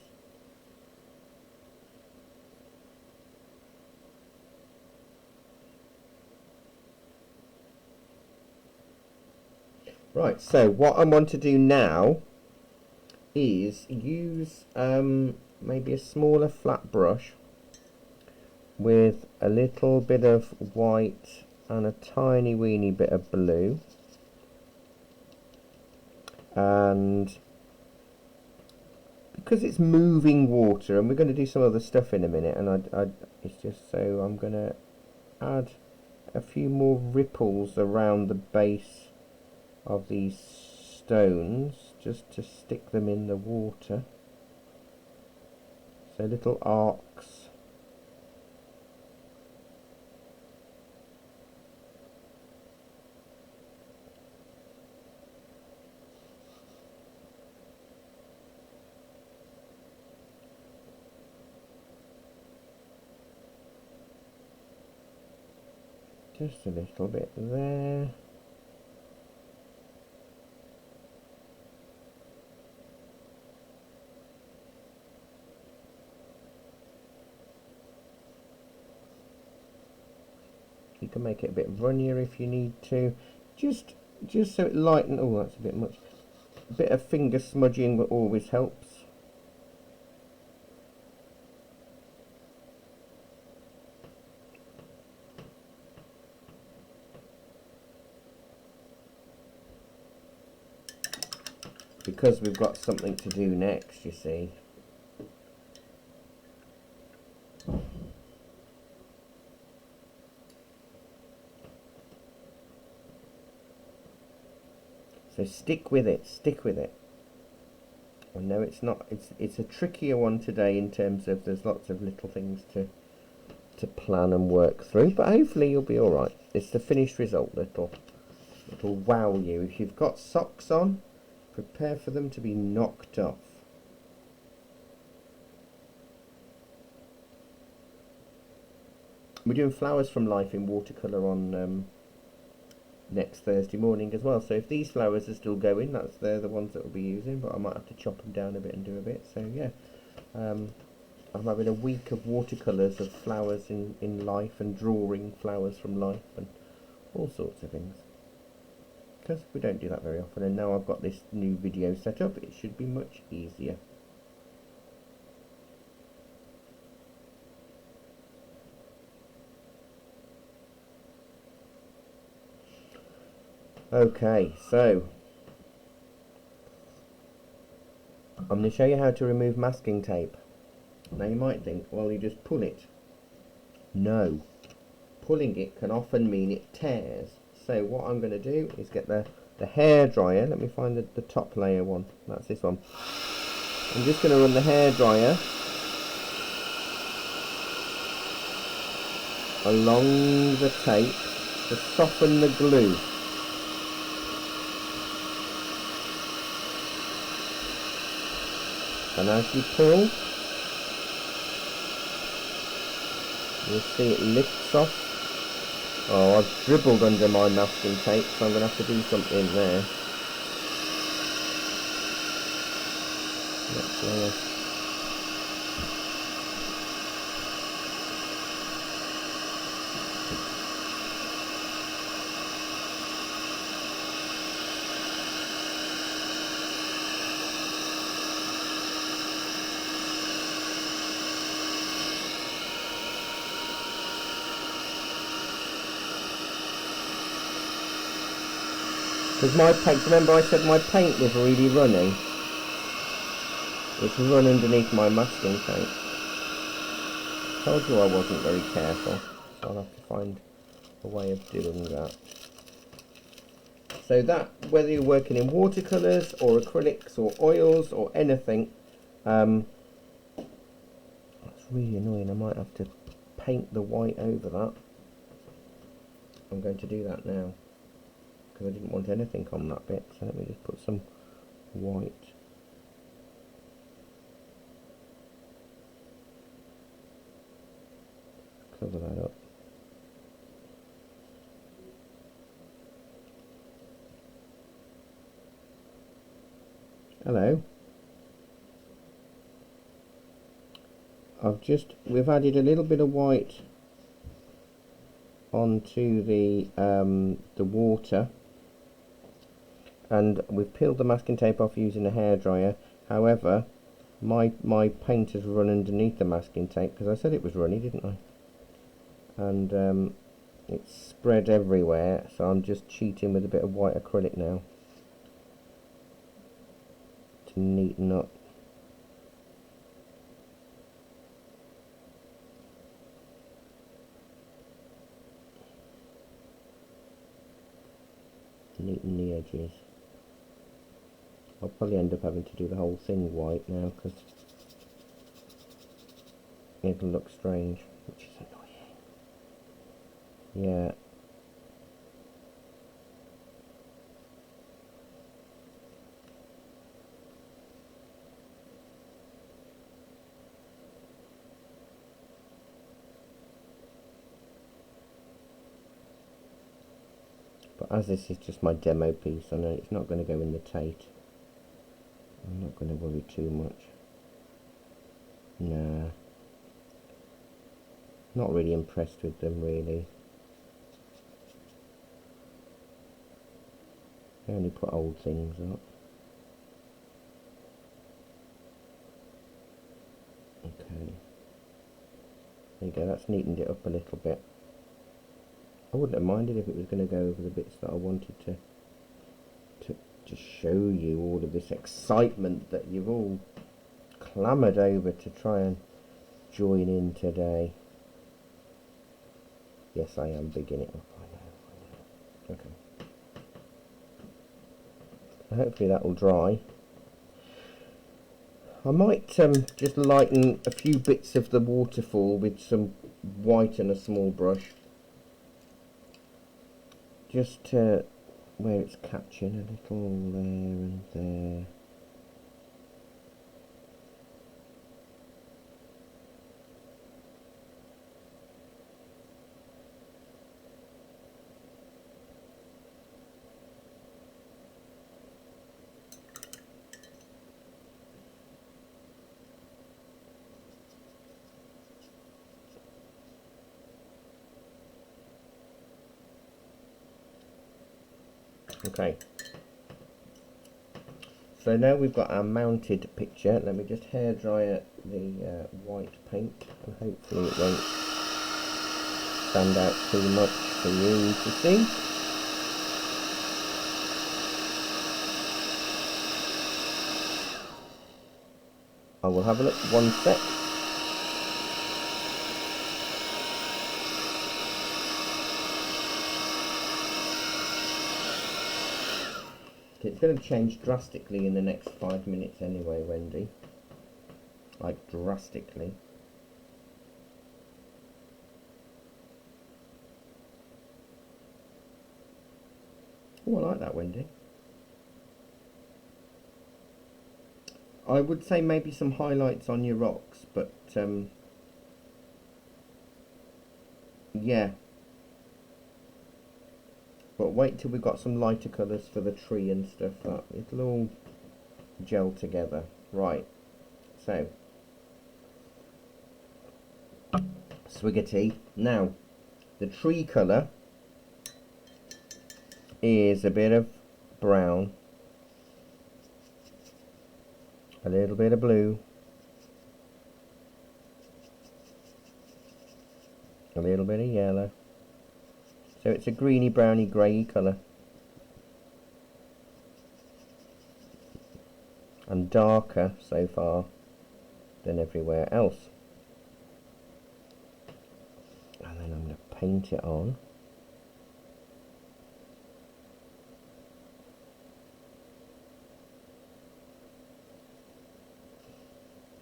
Right, so what I want to do now is use maybe a smaller flat brush with a little bit of white and a tiny weeny bit of blue, and because it's moving water, and we're going to do some other stuff in a minute, and it's just so I'm going to add a few more ripples around the base of these stones just to stick them in the water, so little arcs. Just a little bit there. You can make it a bit runnier if you need to. Just so it lightens. Oh, that's a bit much. A bit of finger smudging always helps. Because we've got something to do next, you see. So stick with it, stick with it. I know it's not, it's a trickier one today in terms of there's lots of little things to plan and work through, but hopefully you'll be alright. It's the finished result that'll wow you. If you've got socks on, prepare for them to be knocked off. We're doing Flowers from Life in watercolour on next Thursday morning as well, so if these flowers are still going, they're the ones that we'll be using, but I might have to chop them down a bit and do a bit. So yeah, I'm having a week of watercolours of flowers in life, and drawing flowers from life and all sorts of things, because we don't do that very often, and now I've got this new video set up, it should be much easier. Okay, so I'm going to show you how to remove masking tape. Now you might think, well, you just pull it. No, pulling it can often mean it tears. So what I'm going to do is get the hairdryer. Let me find the top layer one. That's this one. I'm just going to run the hairdryer along the tape to soften the glue. And as you pull, you'll see it lifts off. Oh, I've dribbled under my masking tape, so I'm going to have to do something there. Next layer. Because my paint, remember I said my paint was really running? It's run underneath my masking tape. Told you I wasn't very careful, so I'll have to find a way of doing that. So that, whether you're working in watercolours or acrylics or oils or anything, that's really annoying. I might have to paint the white over that. I'm going to do that now, because I didn't want anything on that bit, so let me just put some white. Cover that up. Hello. We've added a little bit of white onto the water, and we've peeled the masking tape off using a hairdryer. However, my paint has run underneath the masking tape, because I said it was runny, didn't I? And it's spread everywhere, so I'm just cheating with a bit of white acrylic now to neaten up. Neaten the edges. I'll probably end up having to do the whole thing white now, because it'll look strange, which is annoying. Yeah. But as this is just my demo piece, I know it's not going to go in the Tate. I'm not going to worry too much. Nah. Not really impressed with them, really. I only put old things up. Okay. There you go, that's neatened it up a little bit. I wouldn't have minded if it was going to go over the bits that I wanted to show you all of this excitement that you've all clamoured over to try and join in today. Yes, I am bigging it up, I know. Okay. So hopefully that will dry. I might just lighten a few bits of the waterfall with some white and a small brush. Just to where it's catching a little there and there. Okay, so now we've got our mounted picture. Let me just hairdryer the white paint, and hopefully it won't stand out too much for you to see. I will have a look, one sec. It's going to change drastically in the next 5 minutes anyway, Wendy. Like drastically. Oh, I like that, Wendy. I would say maybe some highlights on your rocks, but yeah. But wait till we've got some lighter colours for the tree and stuff. That it'll all gel together. Right. So, Swiggity. Now, the tree colour is a bit of brown, a little bit of blue, a little bit of yellow. So it's a greeny, browny, grey colour. And darker so far than everywhere else. And then I'm going to paint it on.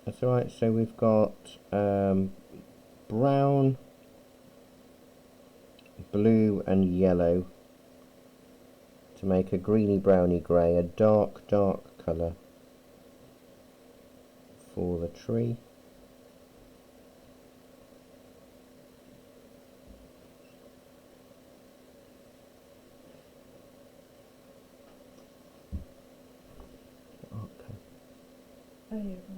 That's alright, so we've got brown, blue and yellow to make a greeny browny grey, a dark colour for the tree. Okay. Oh, here it was.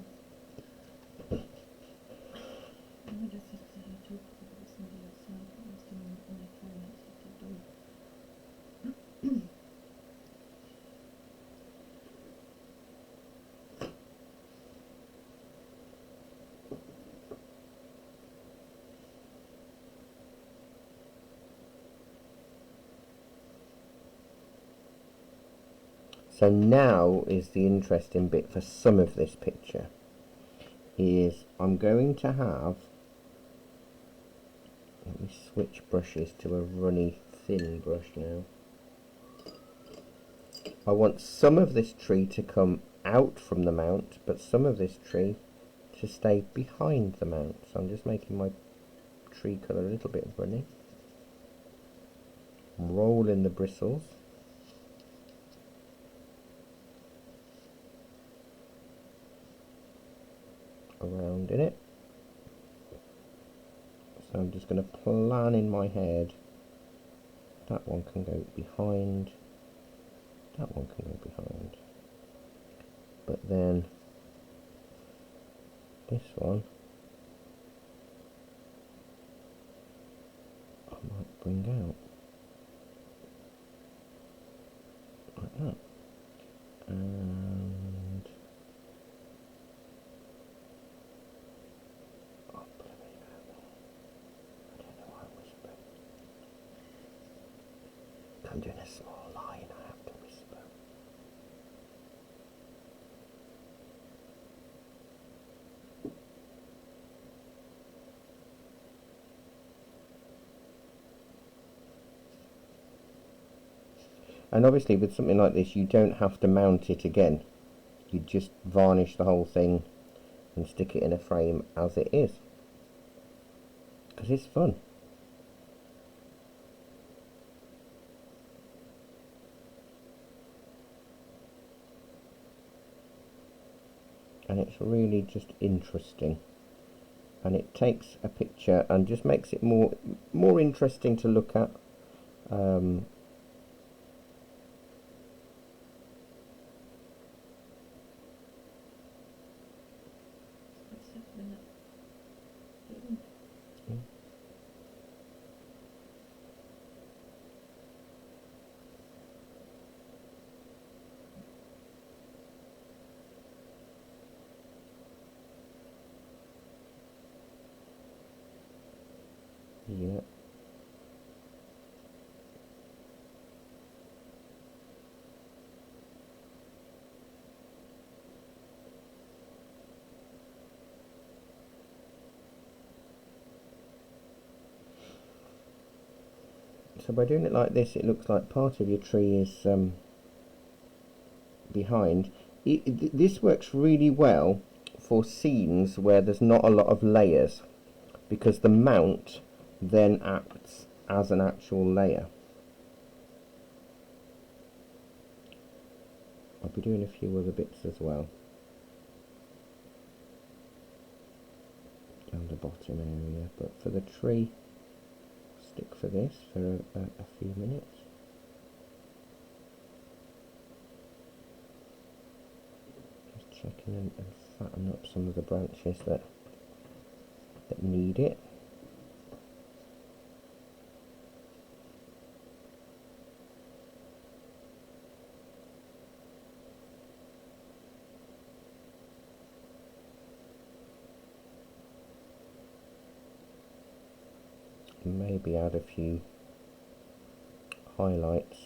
I just have to talk about somebody else. I was doing on my phone. It's just done. So now is the interesting bit for some of this picture, is I'm going to have, let me switch brushes to a runny thin brush now. I want some of this tree to come out from the mount, but some of this tree to stay behind the mount. So I'm just making my tree colour a little bit runny. Roll in the bristles. Around in it. So I'm just going to plan in my head, that one can go behind, that one can go behind, but then this one I might bring out like that, and oh, bloody hell. I don't know why I'm whispering. I'm doing a small line, I have to whisper. And obviously with something like this you don't have to mount it again. You just varnish the whole thing and stick it in a frame as it is. Because it's fun. And it's really just interesting. And it takes a picture and just makes it more interesting to look at. What's happening? Didn't. Yeah. So by doing it like this, it looks like part of your tree is behind. This works really well for scenes where there's not a lot of layers, because the mount then acts as an actual layer. I'll be doing a few other bits as well down the bottom area, but for the tree, stick for this for a few minutes. Just checking and fatten up some of the branches that need it. Maybe add a few highlights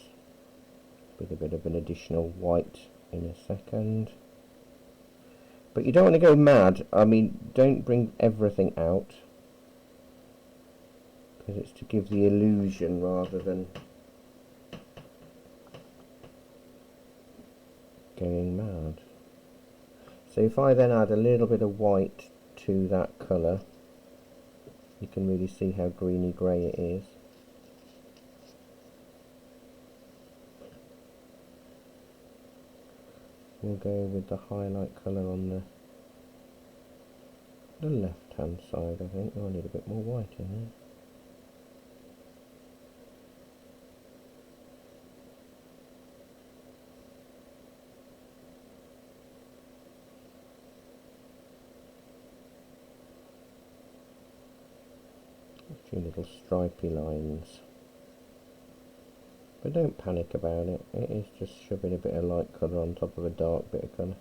with a bit of an additional white in a second. But you don't want to go mad. I mean, don't bring everything out, because it's to give the illusion rather than going mad. So if I then add a little bit of white to that colour, you can really see how greeny grey it is. We'll go with the highlight colour on the left hand side, I think. Oh, I need a bit more white in there. A few little stripy lines. But don't panic about it. It is just shoving a bit of light colour on top of a dark bit of colour.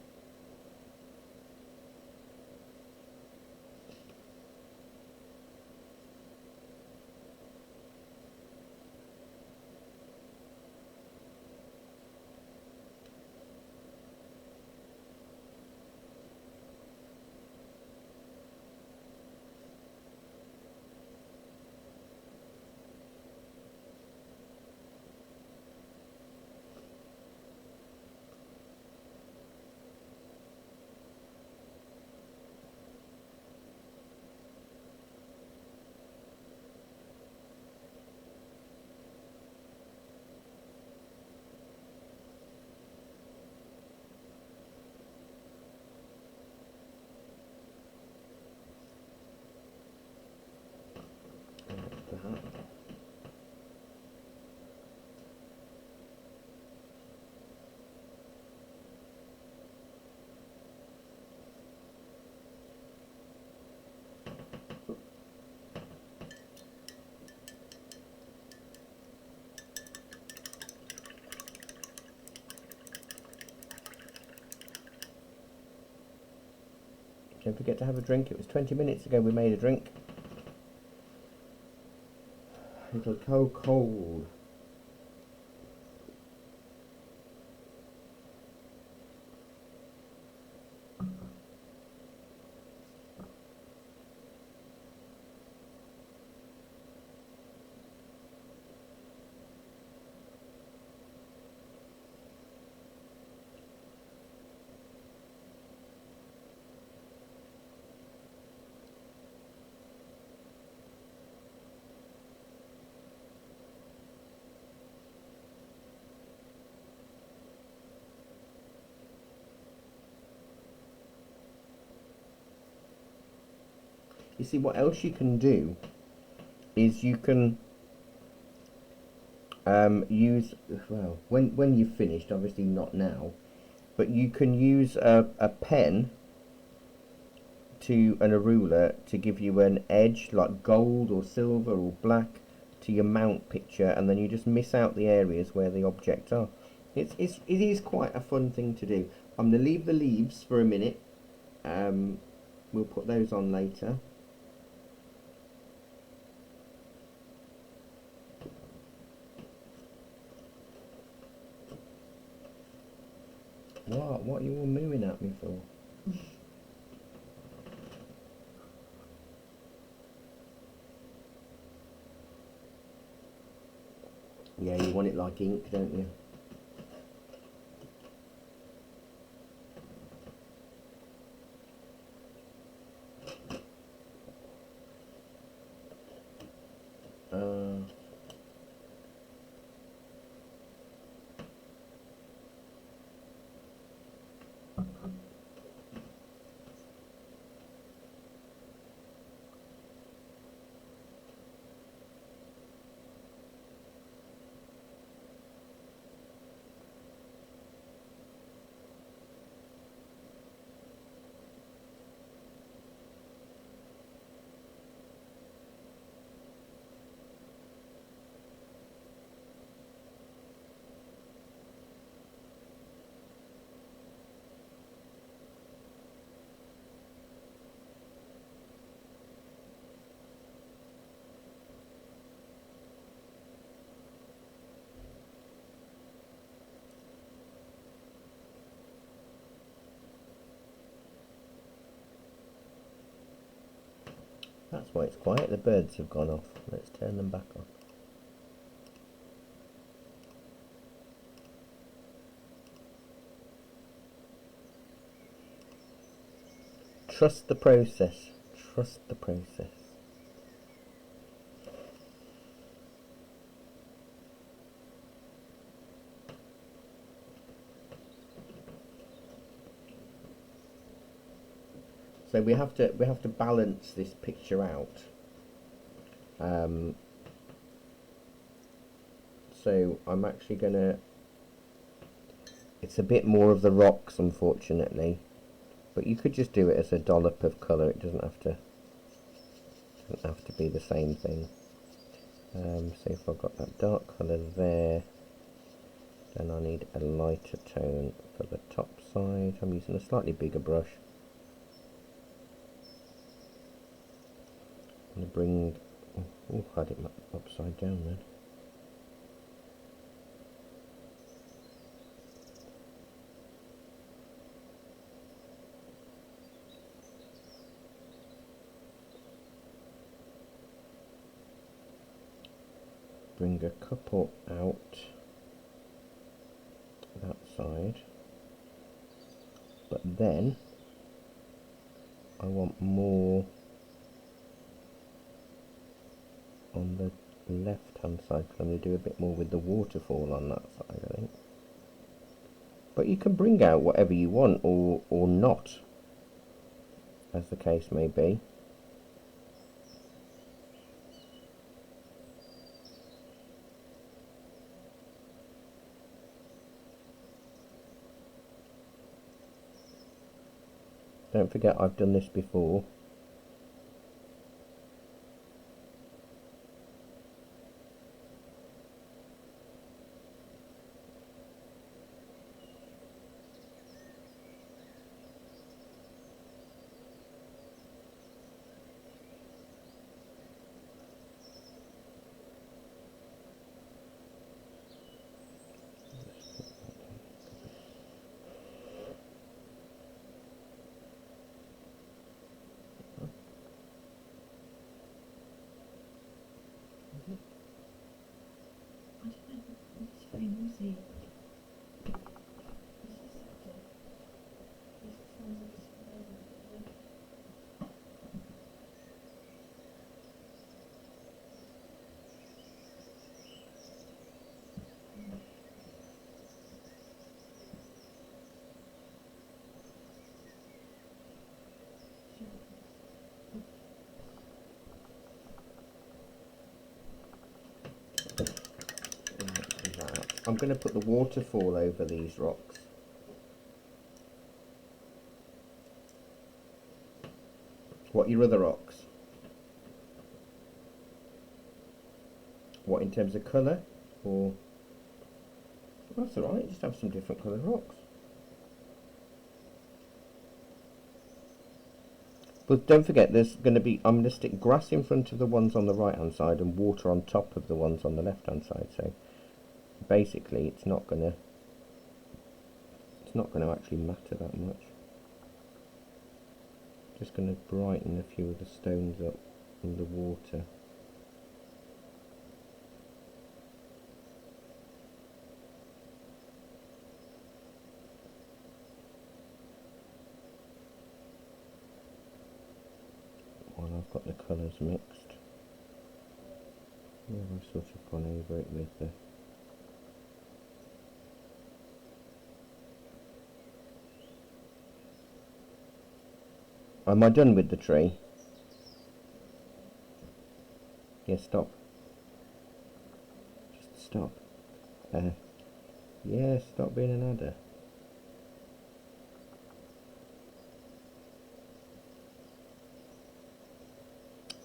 That. Don't forget to have a drink. It was 20 minutes ago we made a drink. It'll go cold. You see, what else you can do is you can use, well, when you've finished, obviously not now, but you can use a pen and a ruler to give you an edge, like gold or silver or black, to your mount picture, and then you just miss out the areas where the objects are. It is quite a fun thing to do. I'm going to leave the leaves for a minute. We'll put those on later. What are you all mooing at me for? Yeah, you want it like ink, don't you? That's why it's quiet. The birds have gone off. Let's turn them back on. Trust the process. Trust the process. So we have to balance this picture out. So I'm actually gonna. It's a bit more of the rocks, unfortunately, but you could just do it as a dollop of colour. It doesn't have to be the same thing. So if I've got that dark colour there, then I need a lighter tone for the top side. I'm using a slightly bigger brush. I'm going to bring, oh, I had it upside down then. Bring a couple out that side, but then I want more on the left hand side, because I'm going to do a bit more with the waterfall on that side, I think. But you can bring out whatever you want, or not, as the case may be. Don't forget, I've done this before. I don't know, it's very noisy. It's just active. It sounds like it's I'm going to put the waterfall over these rocks. What are your other rocks? What, in terms of colour? Or that's alright, just have some different coloured rocks. But don't forget, there's going to be, I'm going to stick grass in front of the ones on the right hand side and water on top of the ones on the left hand side. So basically it's not going to actually matter that much. Just going to brighten a few of the stones up in the water. While I've got the colours mixed. Yeah, I've sort of gone over it with the Am I done with the tree? Yeah, stop. Just stop. Yeah, stop being an adder.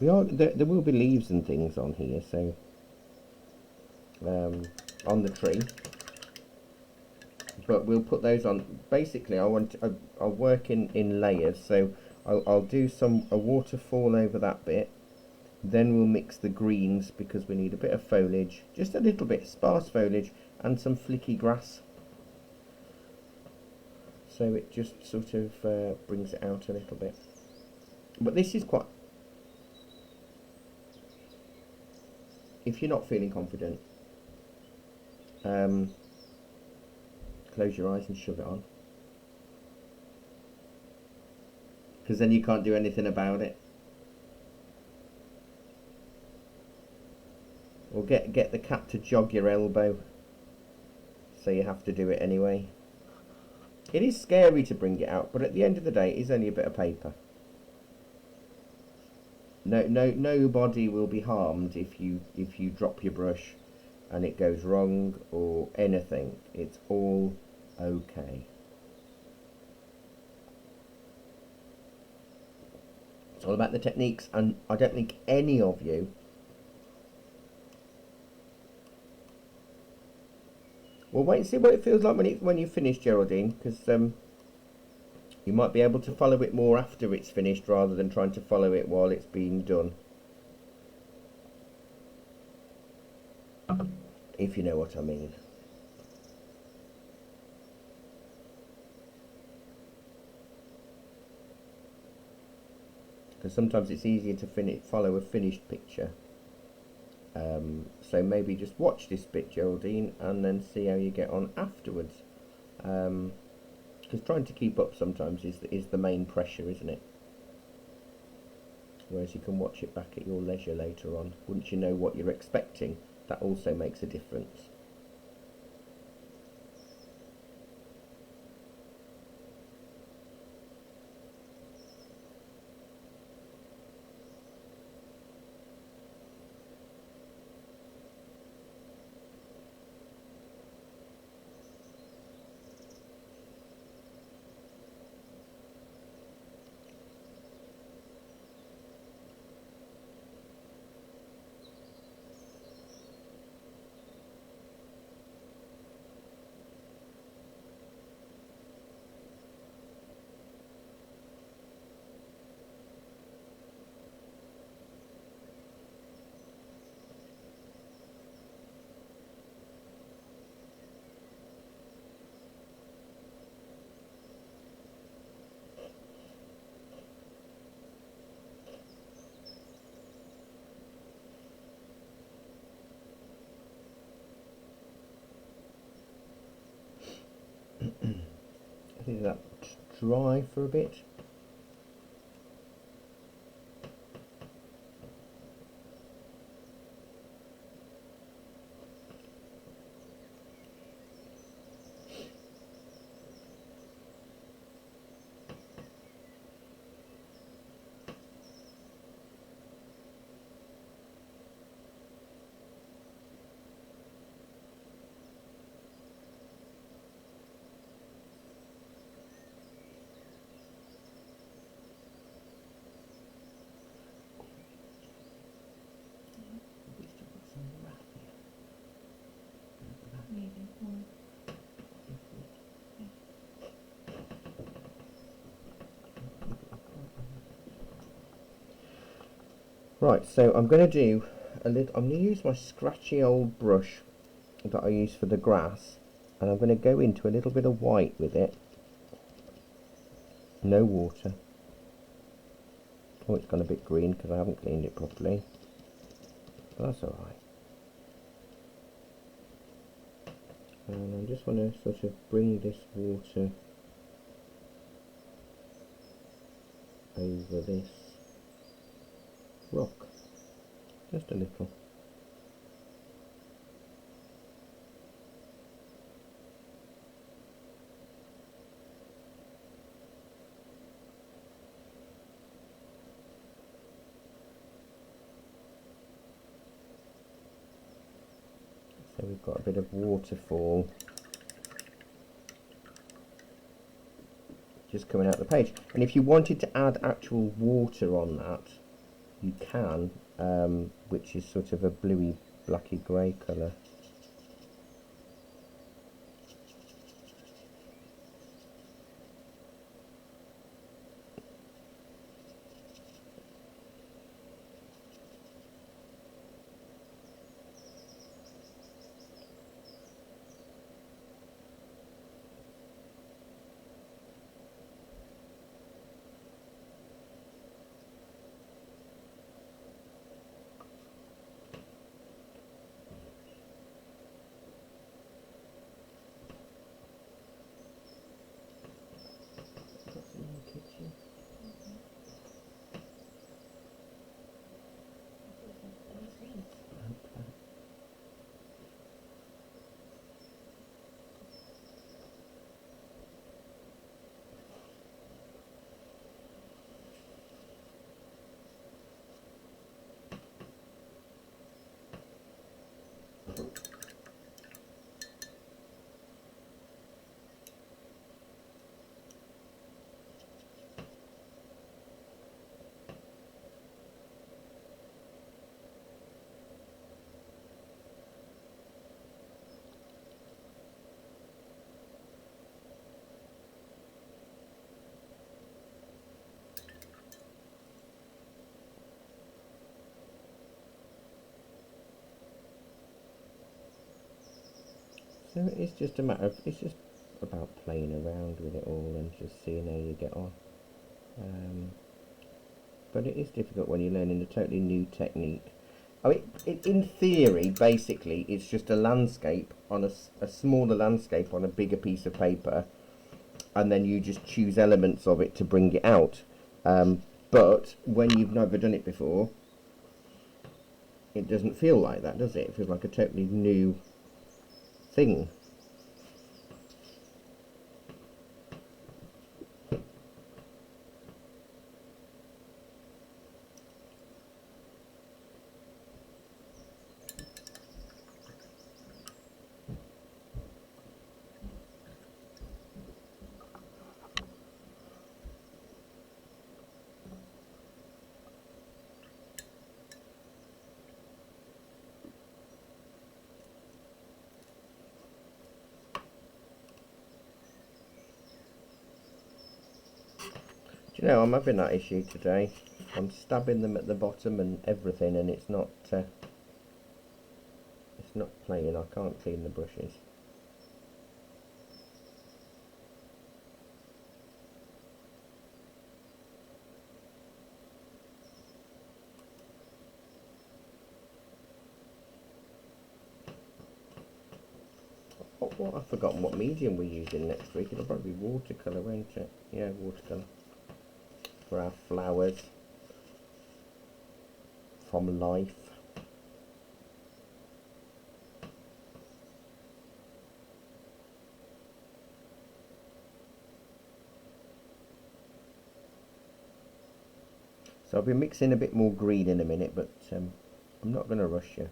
There will be leaves and things on here, so on the tree. But we'll put those on. Basically, I'll work in layers. So I'll do a waterfall over that bit. Then we'll mix the greens because we need a bit of foliage, just a little bit sparse foliage, and some flicky grass. So it just sort of brings it out a little bit. But this is quite. if you're not feeling confident, close your eyes and shove it on, because then you can't do anything about it. Or get the cat to jog your elbow, so you have to do it anyway. It is scary to bring it out, but at the end of the day, it's only a bit of paper. Nobody will be harmed if you drop your brush and it goes wrong or anything. It's all okay. It's all about the techniques, and I don't think any of you well, wait and see what it feels like when you finish, Geraldine, because you might be able to follow it more after it's finished rather than trying to follow it while it's being done. If you know what I mean. Because sometimes it's easier to follow a finished picture. So maybe just watch this bit, Geraldine, and then see how you get on afterwards. Because trying to keep up sometimes is the main pressure, isn't it? Whereas you can watch it back at your leisure later on. Once you know what you're expecting, that also makes a difference. I think that dry for a bit. Maybe one. Right, so I'm going to do I'm going to use my scratchy old brush that I use for the grass, and I'm going to go into a little bit of white with it. No water. Oh, it's gone a bit green because I haven't cleaned it properly, but that's alright. And I just want to sort of bring this water over this rock, just a little. So we've got a bit of waterfall just coming out the page, and if you wanted to add actual water on that, you can, which is sort of a bluey blacky grey colour. So it's just a matter of, it's just about playing around with it all and just seeing how you get on. But it is difficult when you're learning a totally new technique. I mean, in theory, basically, it's just a landscape on a smaller landscape on a bigger piece of paper, and then you just choose elements of it to bring it out. But when you've never done it before, it doesn't feel like that, does it? It feels like a totally new thing. Do you know, I'm having that issue today. I'm stabbing them at the bottom and everything, and it's not playing. I can't clean the brushes. Oh, I've forgotten what medium we're using next week. It'll probably be watercolour, won't it? Yeah, watercolour. For our flowers. From life. So I'll be mixing a bit more green in a minute, but I'm not going to rush you.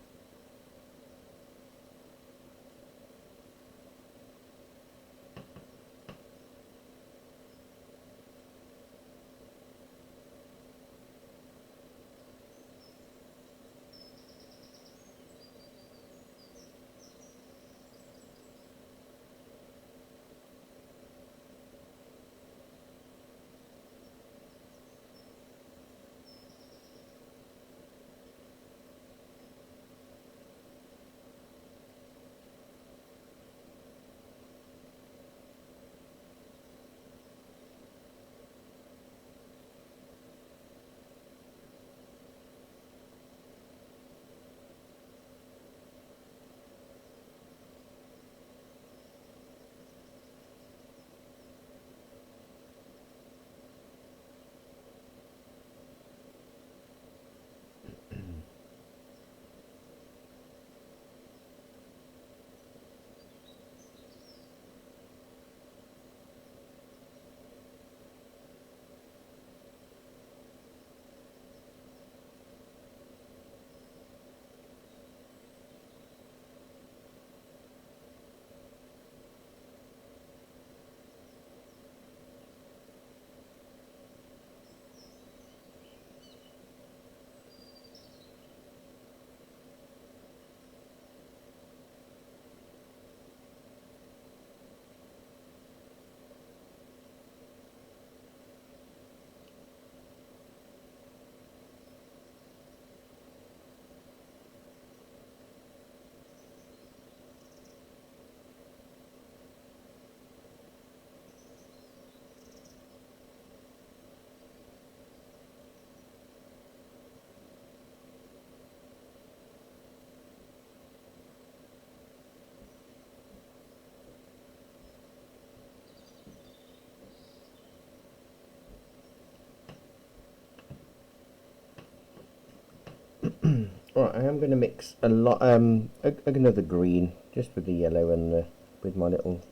Right, I am going to mix a lot, another green, just with the yellow and with my little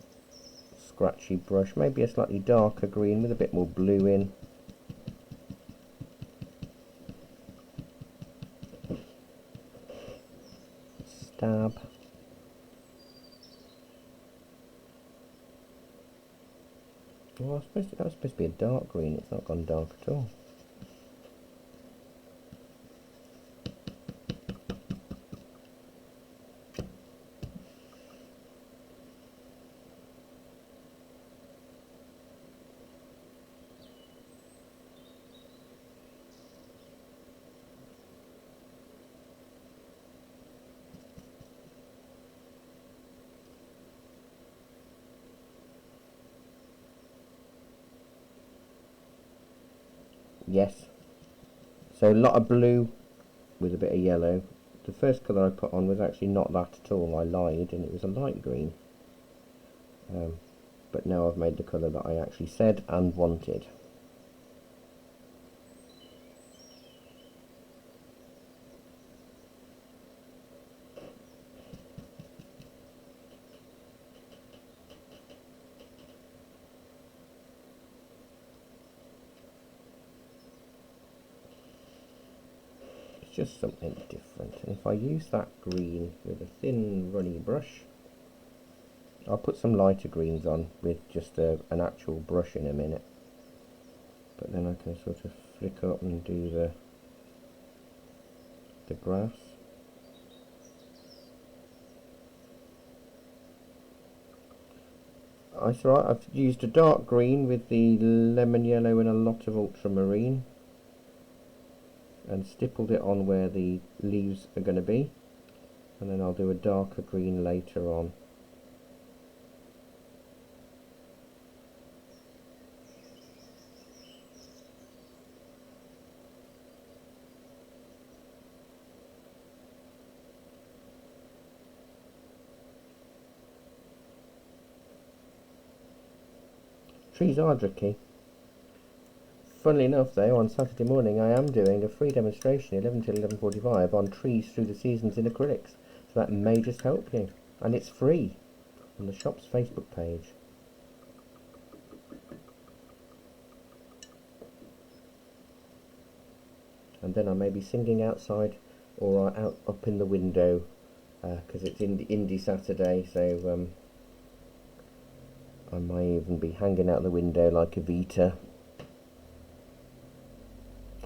scratchy brush. Maybe a slightly darker green with a bit more blue in. Stab. Well, that was supposed to be a dark green. It's not gone dark at all. Yes. So a lot of blue with a bit of yellow. The first colour I put on was actually not that at all. I lied, and it was a light green. But now I've made the colour that I actually said and wanted. Just something different, and if I use that green with a thin runny brush, I'll put some lighter greens on with just an actual brush in a minute, but then I can sort of flick up and do the grass. That's right, I've used a dark green with the lemon yellow and a lot of ultramarine, and stippled it on where the leaves are going to be, and then I'll do a darker green later on. Trees are tricky. Funnily enough though, on Saturday morning I am doing a free demonstration 11 till 11:45 on trees through the seasons in acrylics, so that may just help you, and it's free on the shop's Facebook page. And then I may be singing outside or out up in the window, because it's Indie Saturday, so I might even be hanging out the window like a Vita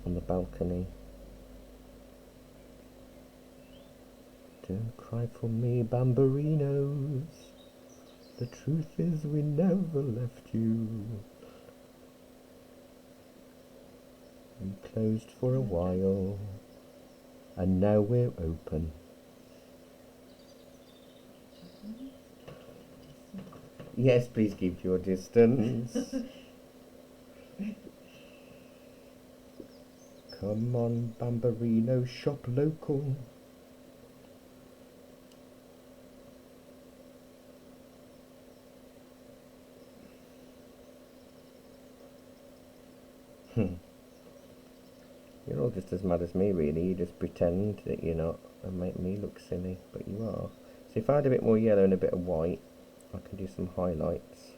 on the balcony. Don't cry for me, bambarinos. The truth is we never left you. We closed for a while, and now we're open. Yes, please keep your distance. Come on, Bambarino, shop local. You're all just as mad as me, really. You just pretend that you're not and make me look silly, but you are. So if I add a bit more yellow and a bit of white, I can do some highlights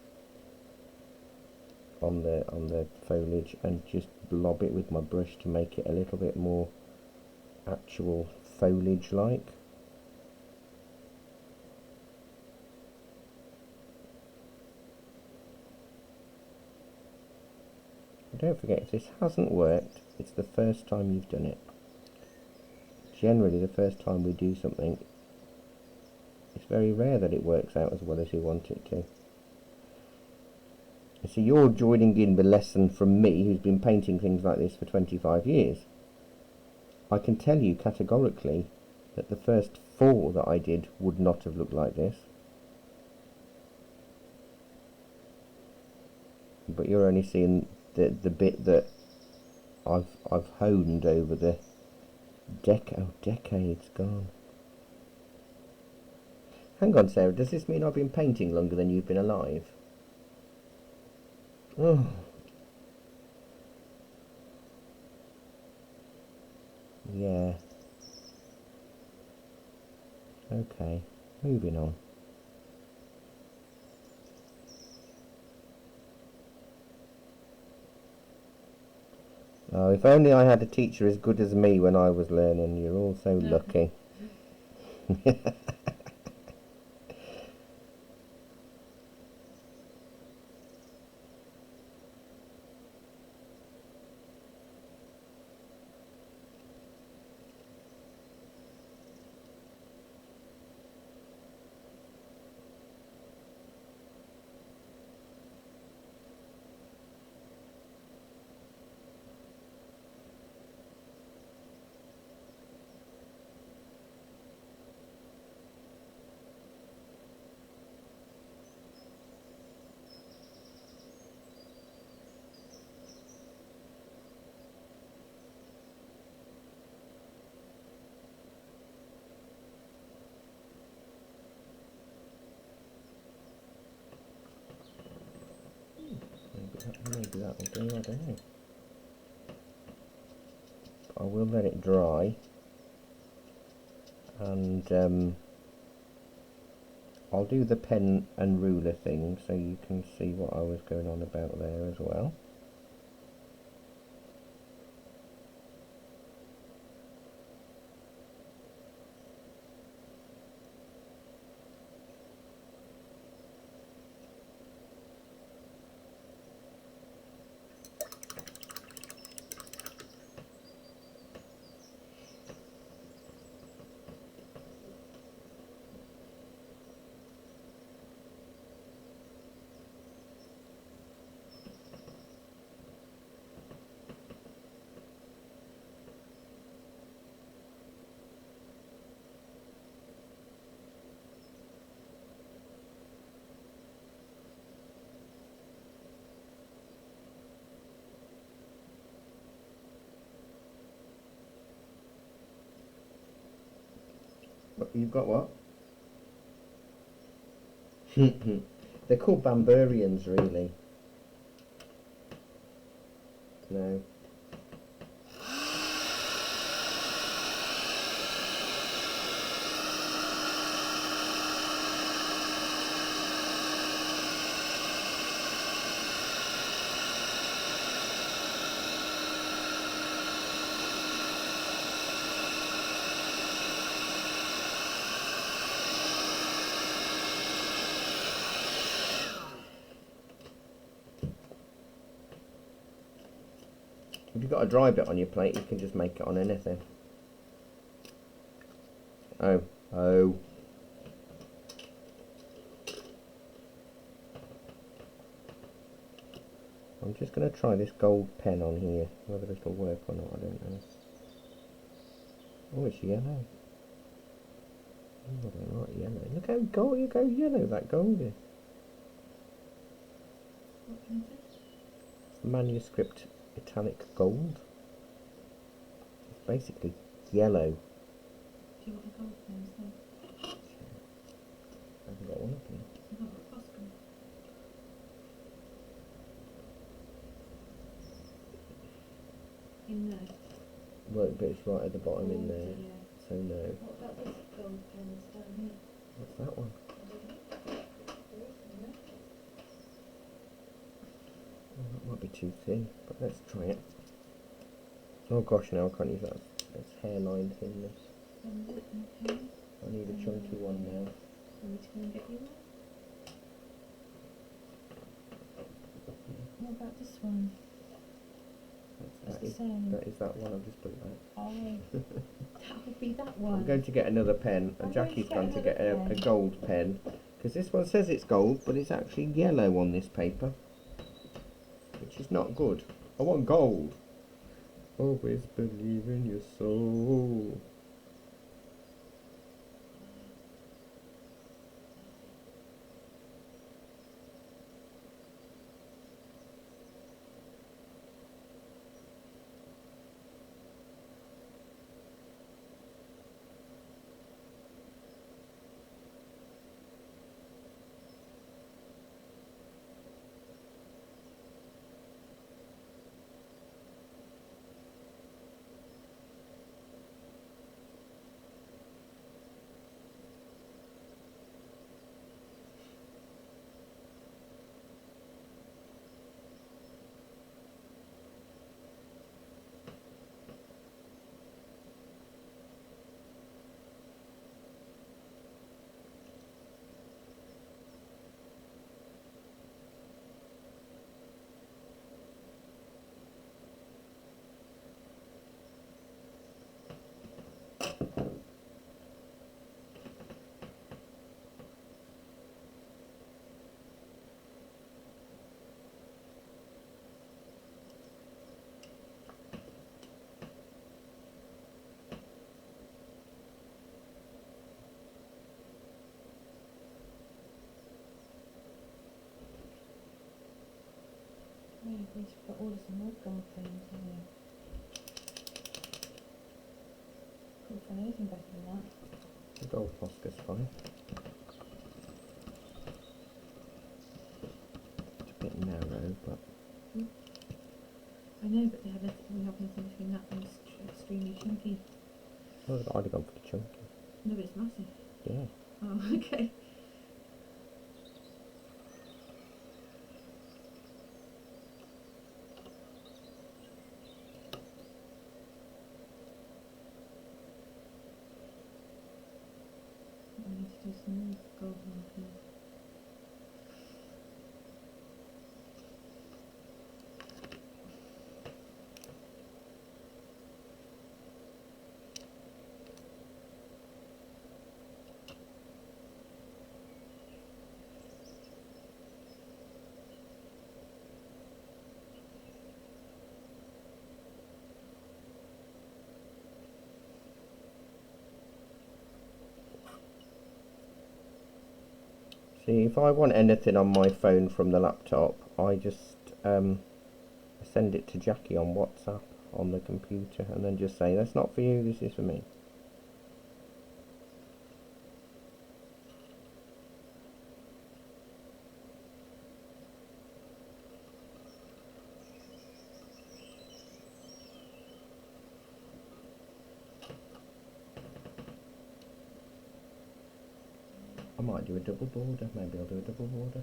on the foliage and just blob it with my brush to make it a little bit more actual foliage like. Don't forget, if this hasn't worked, it's the first time you've done it. Generally, the first time we do something, it's very rare that it works out as well as you want it to. You see, you're joining in the lesson from me, who's been painting things like this for 25 years. I can tell you categorically that the first 4 that I did would not have looked like this. But you're only seeing the bit that I've honed over the decades gone. Hang on, Sarah, does this mean I've been painting longer than you've been alive? Oh. Yeah. Okay, moving on. Oh, if only I had a teacher as good as me when I was learning. You're all so lucky. maybe that'll do, I don't know. I will let it dry, and I'll do the pen and ruler thing so you can see what I was going on about there as well. You've got what? They're called Bamburians, really. No. If you've got a dry bit on your plate, you can just make it on anything. Oh. I'm just going to try this gold pen on here. Whether it'll work or not, I don't know. Oh, it's yellow. Oh, I don't like yellow. Look how you go yellow that gold is. What pen is this? Manuscript metallic gold. It's basically yellow. Do you want a gold pen instead? I haven't got one of them. I've got a Costco. In there. Well, but it's right at the bottom in there. Yeah. So no. What about this gold pen that's down here? What's that one? Oh, that might be too thin, but let's try it. Oh gosh, no, I can't use that. It's hairline thinness. Okay. I need a chunky one now. Want me to go and get you one? What about this one? That the is same. that one. I've just put it back. Oh, that would be that one. I'm going to get another pen, and Jackie's going to get a gold pen, because this one says it's gold, but it's actually yellow on this paper, which is not good. I want gold. Always believe in your soul. Yeah, we need to put order some more gold pens in here. Couldn't find anything better than that. The gold Oscar's fine. It's a bit narrow, but know, but we have nothing between that and extremely chunky. Oh, I'd have gone for the chunky. No, but it's massive. Yeah. Oh, okay. I need to do some more gold markers. See, if I want anything on my phone from the laptop, I just send it to Jackie on WhatsApp on the computer, and then just say, that's not for you, this is for me. I might do a double border, maybe I'll do a double border.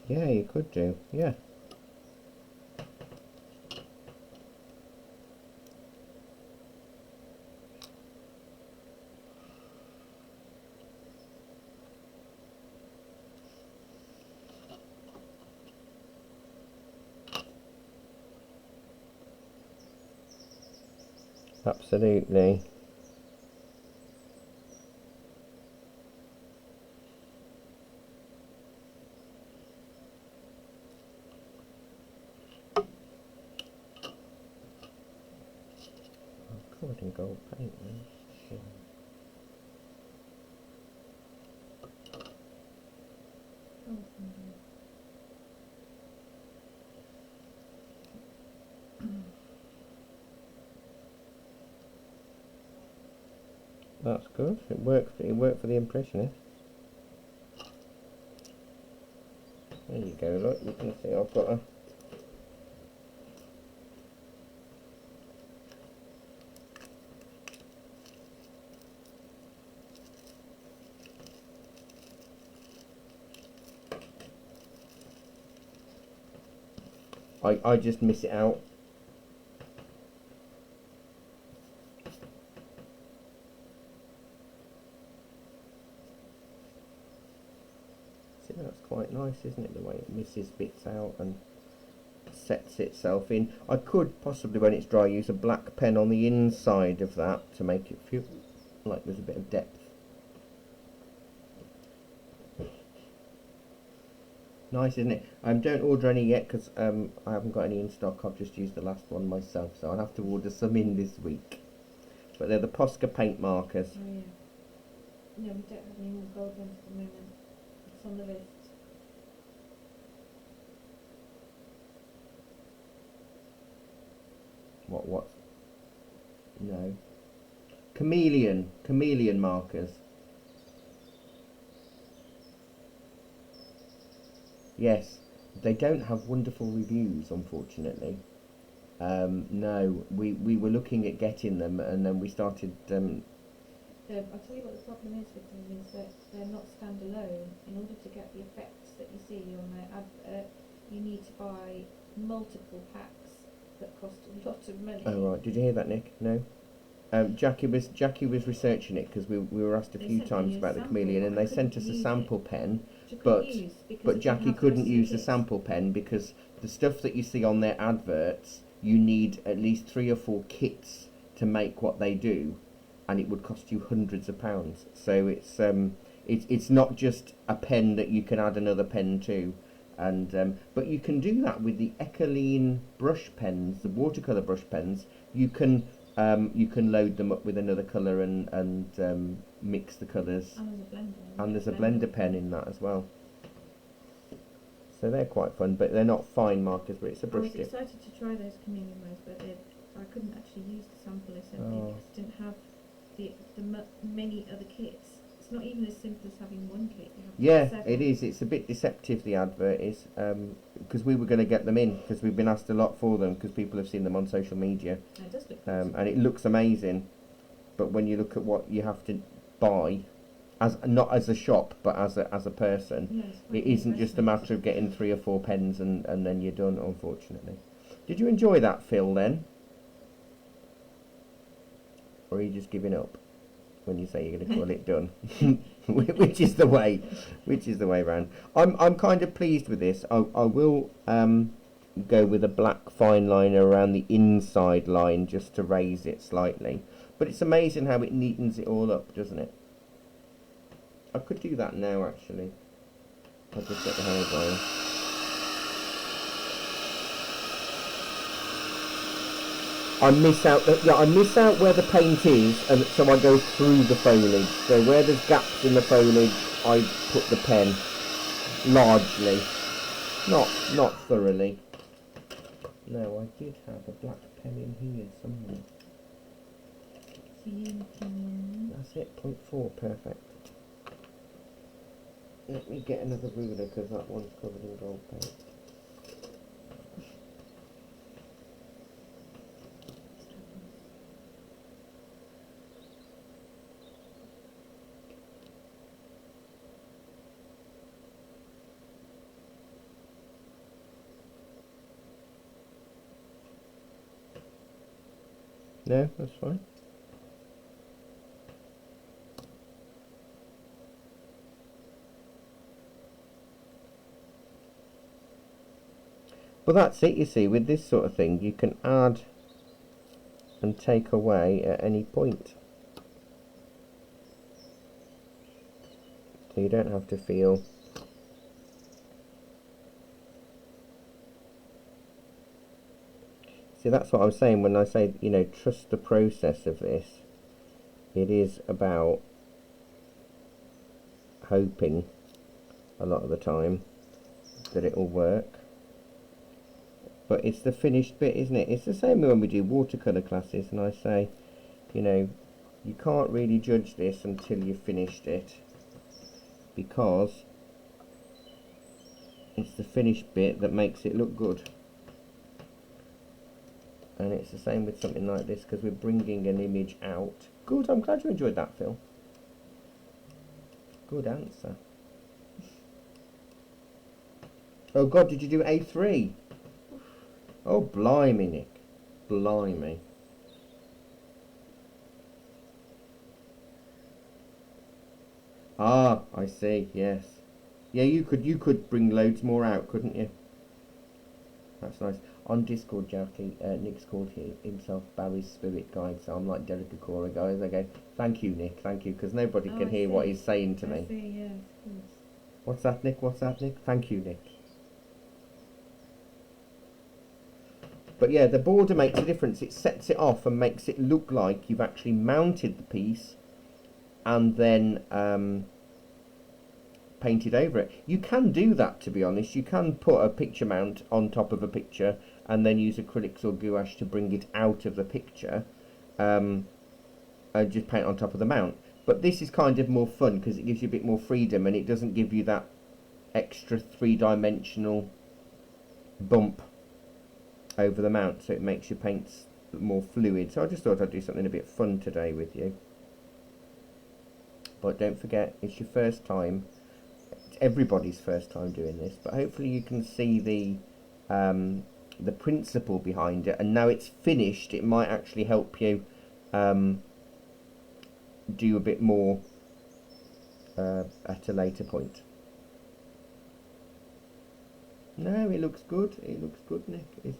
Yeah, you could do, yeah. Absolutely. I'm covered in gold paint then. Yeah. That's good. It worked. It worked for the Impressionists. There you go. Look, you can see I've got a. I just miss it out. See, that's quite nice, isn't it? The way it misses bits out and sets itself in. I could possibly, when it's dry, use a black pen on the inside of that to make it feel like there's a bit of depth. Nice, isn't it? Don't order any yet because I haven't got any in stock. I've just used the last one myself, so I'll have to order some in this week. But they're the Posca paint markers. Oh yeah. No, we don't have any more gold ones at the moment. It's on the list. What? No. Chameleon markers. Yes, they don't have wonderful reviews, unfortunately. No, we were looking at getting them, and then we started. I'll tell you what the problem is with them is that they're not standalone. In order to get the effects that you see on their advert, you need to buy multiple packs that cost a lot of money. Oh right, did you hear that, Nick? No. Jackie was researching it because we were asked a few times about the chameleon, and they sent us a sample pen, but Jackie couldn't use the sample pen because the stuff that you see on their adverts, you need at least 3 or 4 kits to make what they do, and it would cost you hundreds of pounds. So it's not just a pen that you can add another pen to, and but you can do that with the Acrylics brush pens, the watercolor brush pens. You can load them up with another colour and mix the colours. And there's a blender pen in that as well. So they're quite fun, but they're not fine markers, but it's a brush tip. I was excited to try those chameleon ones, but I couldn't actually use the sample they sent me because I didn't have the many other kits. It's not even as simple as having one kit. You have Yeah, several. it is. It's a bit deceptive, the advert is, because we were going to get them in, because we've been asked a lot for them, because people have seen them on social media. It does look good. And it looks amazing, but when you look at what you have to buy, as not as a shop, but as a person, Yeah, it's quite it an isn't just a investment. matter of getting 3 or 4 pens and then you're done, unfortunately. Did you enjoy that, Phil, then? Or are you just giving up when you say you're going to call it done? which is the way round. I'm kind of pleased with this. I will go with a black fine liner around the inside line just to raise it slightly. But it's amazing how it neatens it all up, doesn't it? I could do that now, actually. I'll just get the hairdryer. I miss out where the paint is, and so I go through the foliage. So where there's gaps in the foliage, I put the pen. Largely, not thoroughly. No, I did have a black pen in here somewhere. It's a Unity one. That's it, 0.4, perfect. Let me get another ruler because that one's covered in gold paint. No, that's fine. But that's it, you see, with this sort of thing, you can add and take away at any point. So you don't have to feel see, that's what I'm saying when I say, you know, trust the process of this. It is about hoping a lot of the time that it will work. But it's the finished bit, isn't it? It's the same when we do watercolour classes and I say, you know, you can't really judge this until you've finished it, because it's the finished bit that makes it look good. And it's the same with something like this, because we're bringing an image out. Good, I'm glad you enjoyed that, Phil. Good answer. Oh God, did you do A3? Oh, blimey, Nick. Blimey. Ah, I see, yes. Yeah, you could bring loads more out, couldn't you? That's nice. On Discord, Jackie, Nick's called himself Barry's Spirit Guide, so I'm like Derek Acora, guys. I go, thank you, Nick, thank you, because nobody can hear what he's saying to me. I see, yeah, of course. What's that, Nick? What's that, Nick? Thank you, Nick. But yeah, the border makes a difference. It sets it off and makes it look like you've actually mounted the piece and then painted over it. You can do that, to be honest. You can put a picture mount on top of a picture and then use acrylics or gouache to bring it out of the picture and just paint on top of the mount. But this is kind of more fun because it gives you a bit more freedom and it doesn't give you that extra three-dimensional bump over the mount, so it makes your paints more fluid. So I just thought I'd do something a bit fun today with you. But don't forget, it's your first time. It's everybody's first time doing this, but hopefully you can see the principle behind it, and now it's finished, it might actually help you do a bit more at a later point. No, it looks good. It looks good, Nick. It's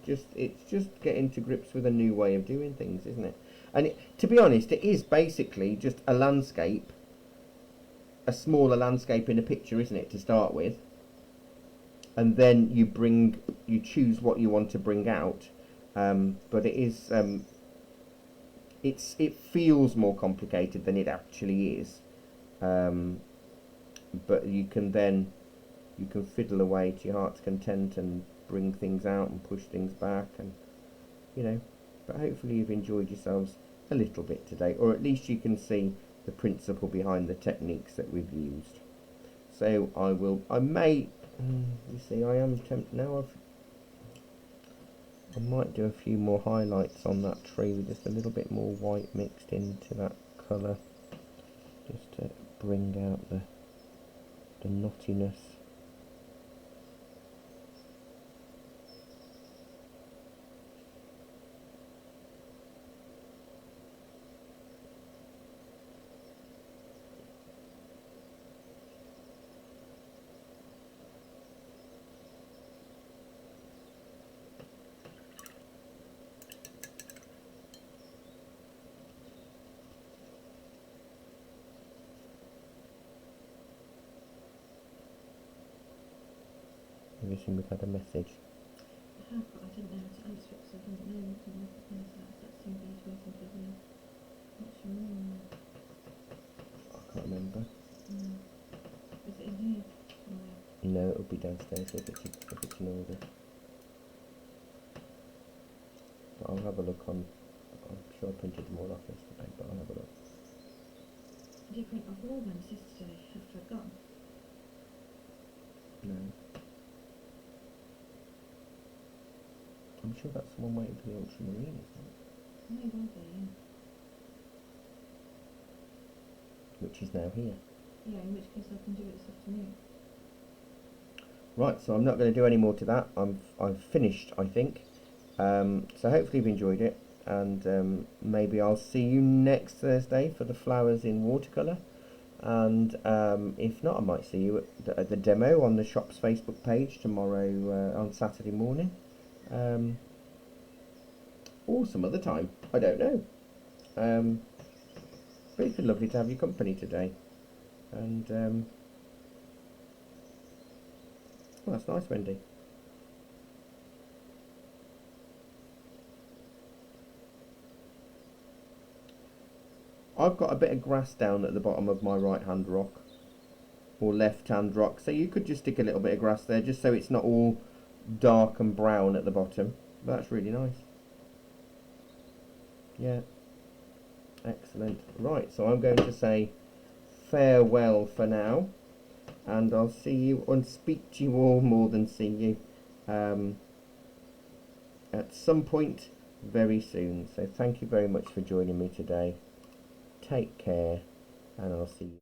just getting to grips with a new way of doing things, isn't it? And to be honest, it is basically just a landscape, a smaller landscape in a picture, isn't it, to start with? And then you choose what you want to bring out. But it is it feels more complicated than it actually is. But you can fiddle away to your heart's content and bring things out and push things back, and you know, but hopefully you've enjoyed yourselves a little bit today, or at least you can see the principle behind the techniques that we've used. So I may, you see, I am tempted now. I might do a few more highlights on that tree with just a little bit more white mixed into that colour, just to bring out the knottiness. Wishing we'd had a message. I have, but I didn't know how to answer it because I didn't know what to recognise that somebody's waiting for the. What's your name? I can't remember. Is it in here somewhere? No, it'll be downstairs if it's in order. But I'll have a look on. I'm sure I printed them all off yesterday, but I'll have a look. Did you print off all ones yesterday after I'd gone? No. I'm sure that's the one waiting for the ultramarine, isn't it? May well be, yeah. Which is now here. Yeah, in which case I can do it this afternoon. Right, so I'm not going to do any more to that. I've finished, I think. So hopefully you've enjoyed it, and maybe I'll see you next Thursday for the flowers in watercolour. And if not, I might see you at the demo on the shop's Facebook page tomorrow on Saturday morning. Or some other time, I don't know. But it's been lovely to have your company today. And well, that's nice, Wendy. I've got a bit of grass down at the bottom of my right hand rock, or left hand rock, so you could just stick a little bit of grass there just so it's not all dark and brown at the bottom. But that's really nice. Yeah, excellent. Right, so I'm going to say farewell for now, and I'll see you and speak to you all more than see you at some point very soon. So thank you very much for joining me today. Take care, and I'll see you.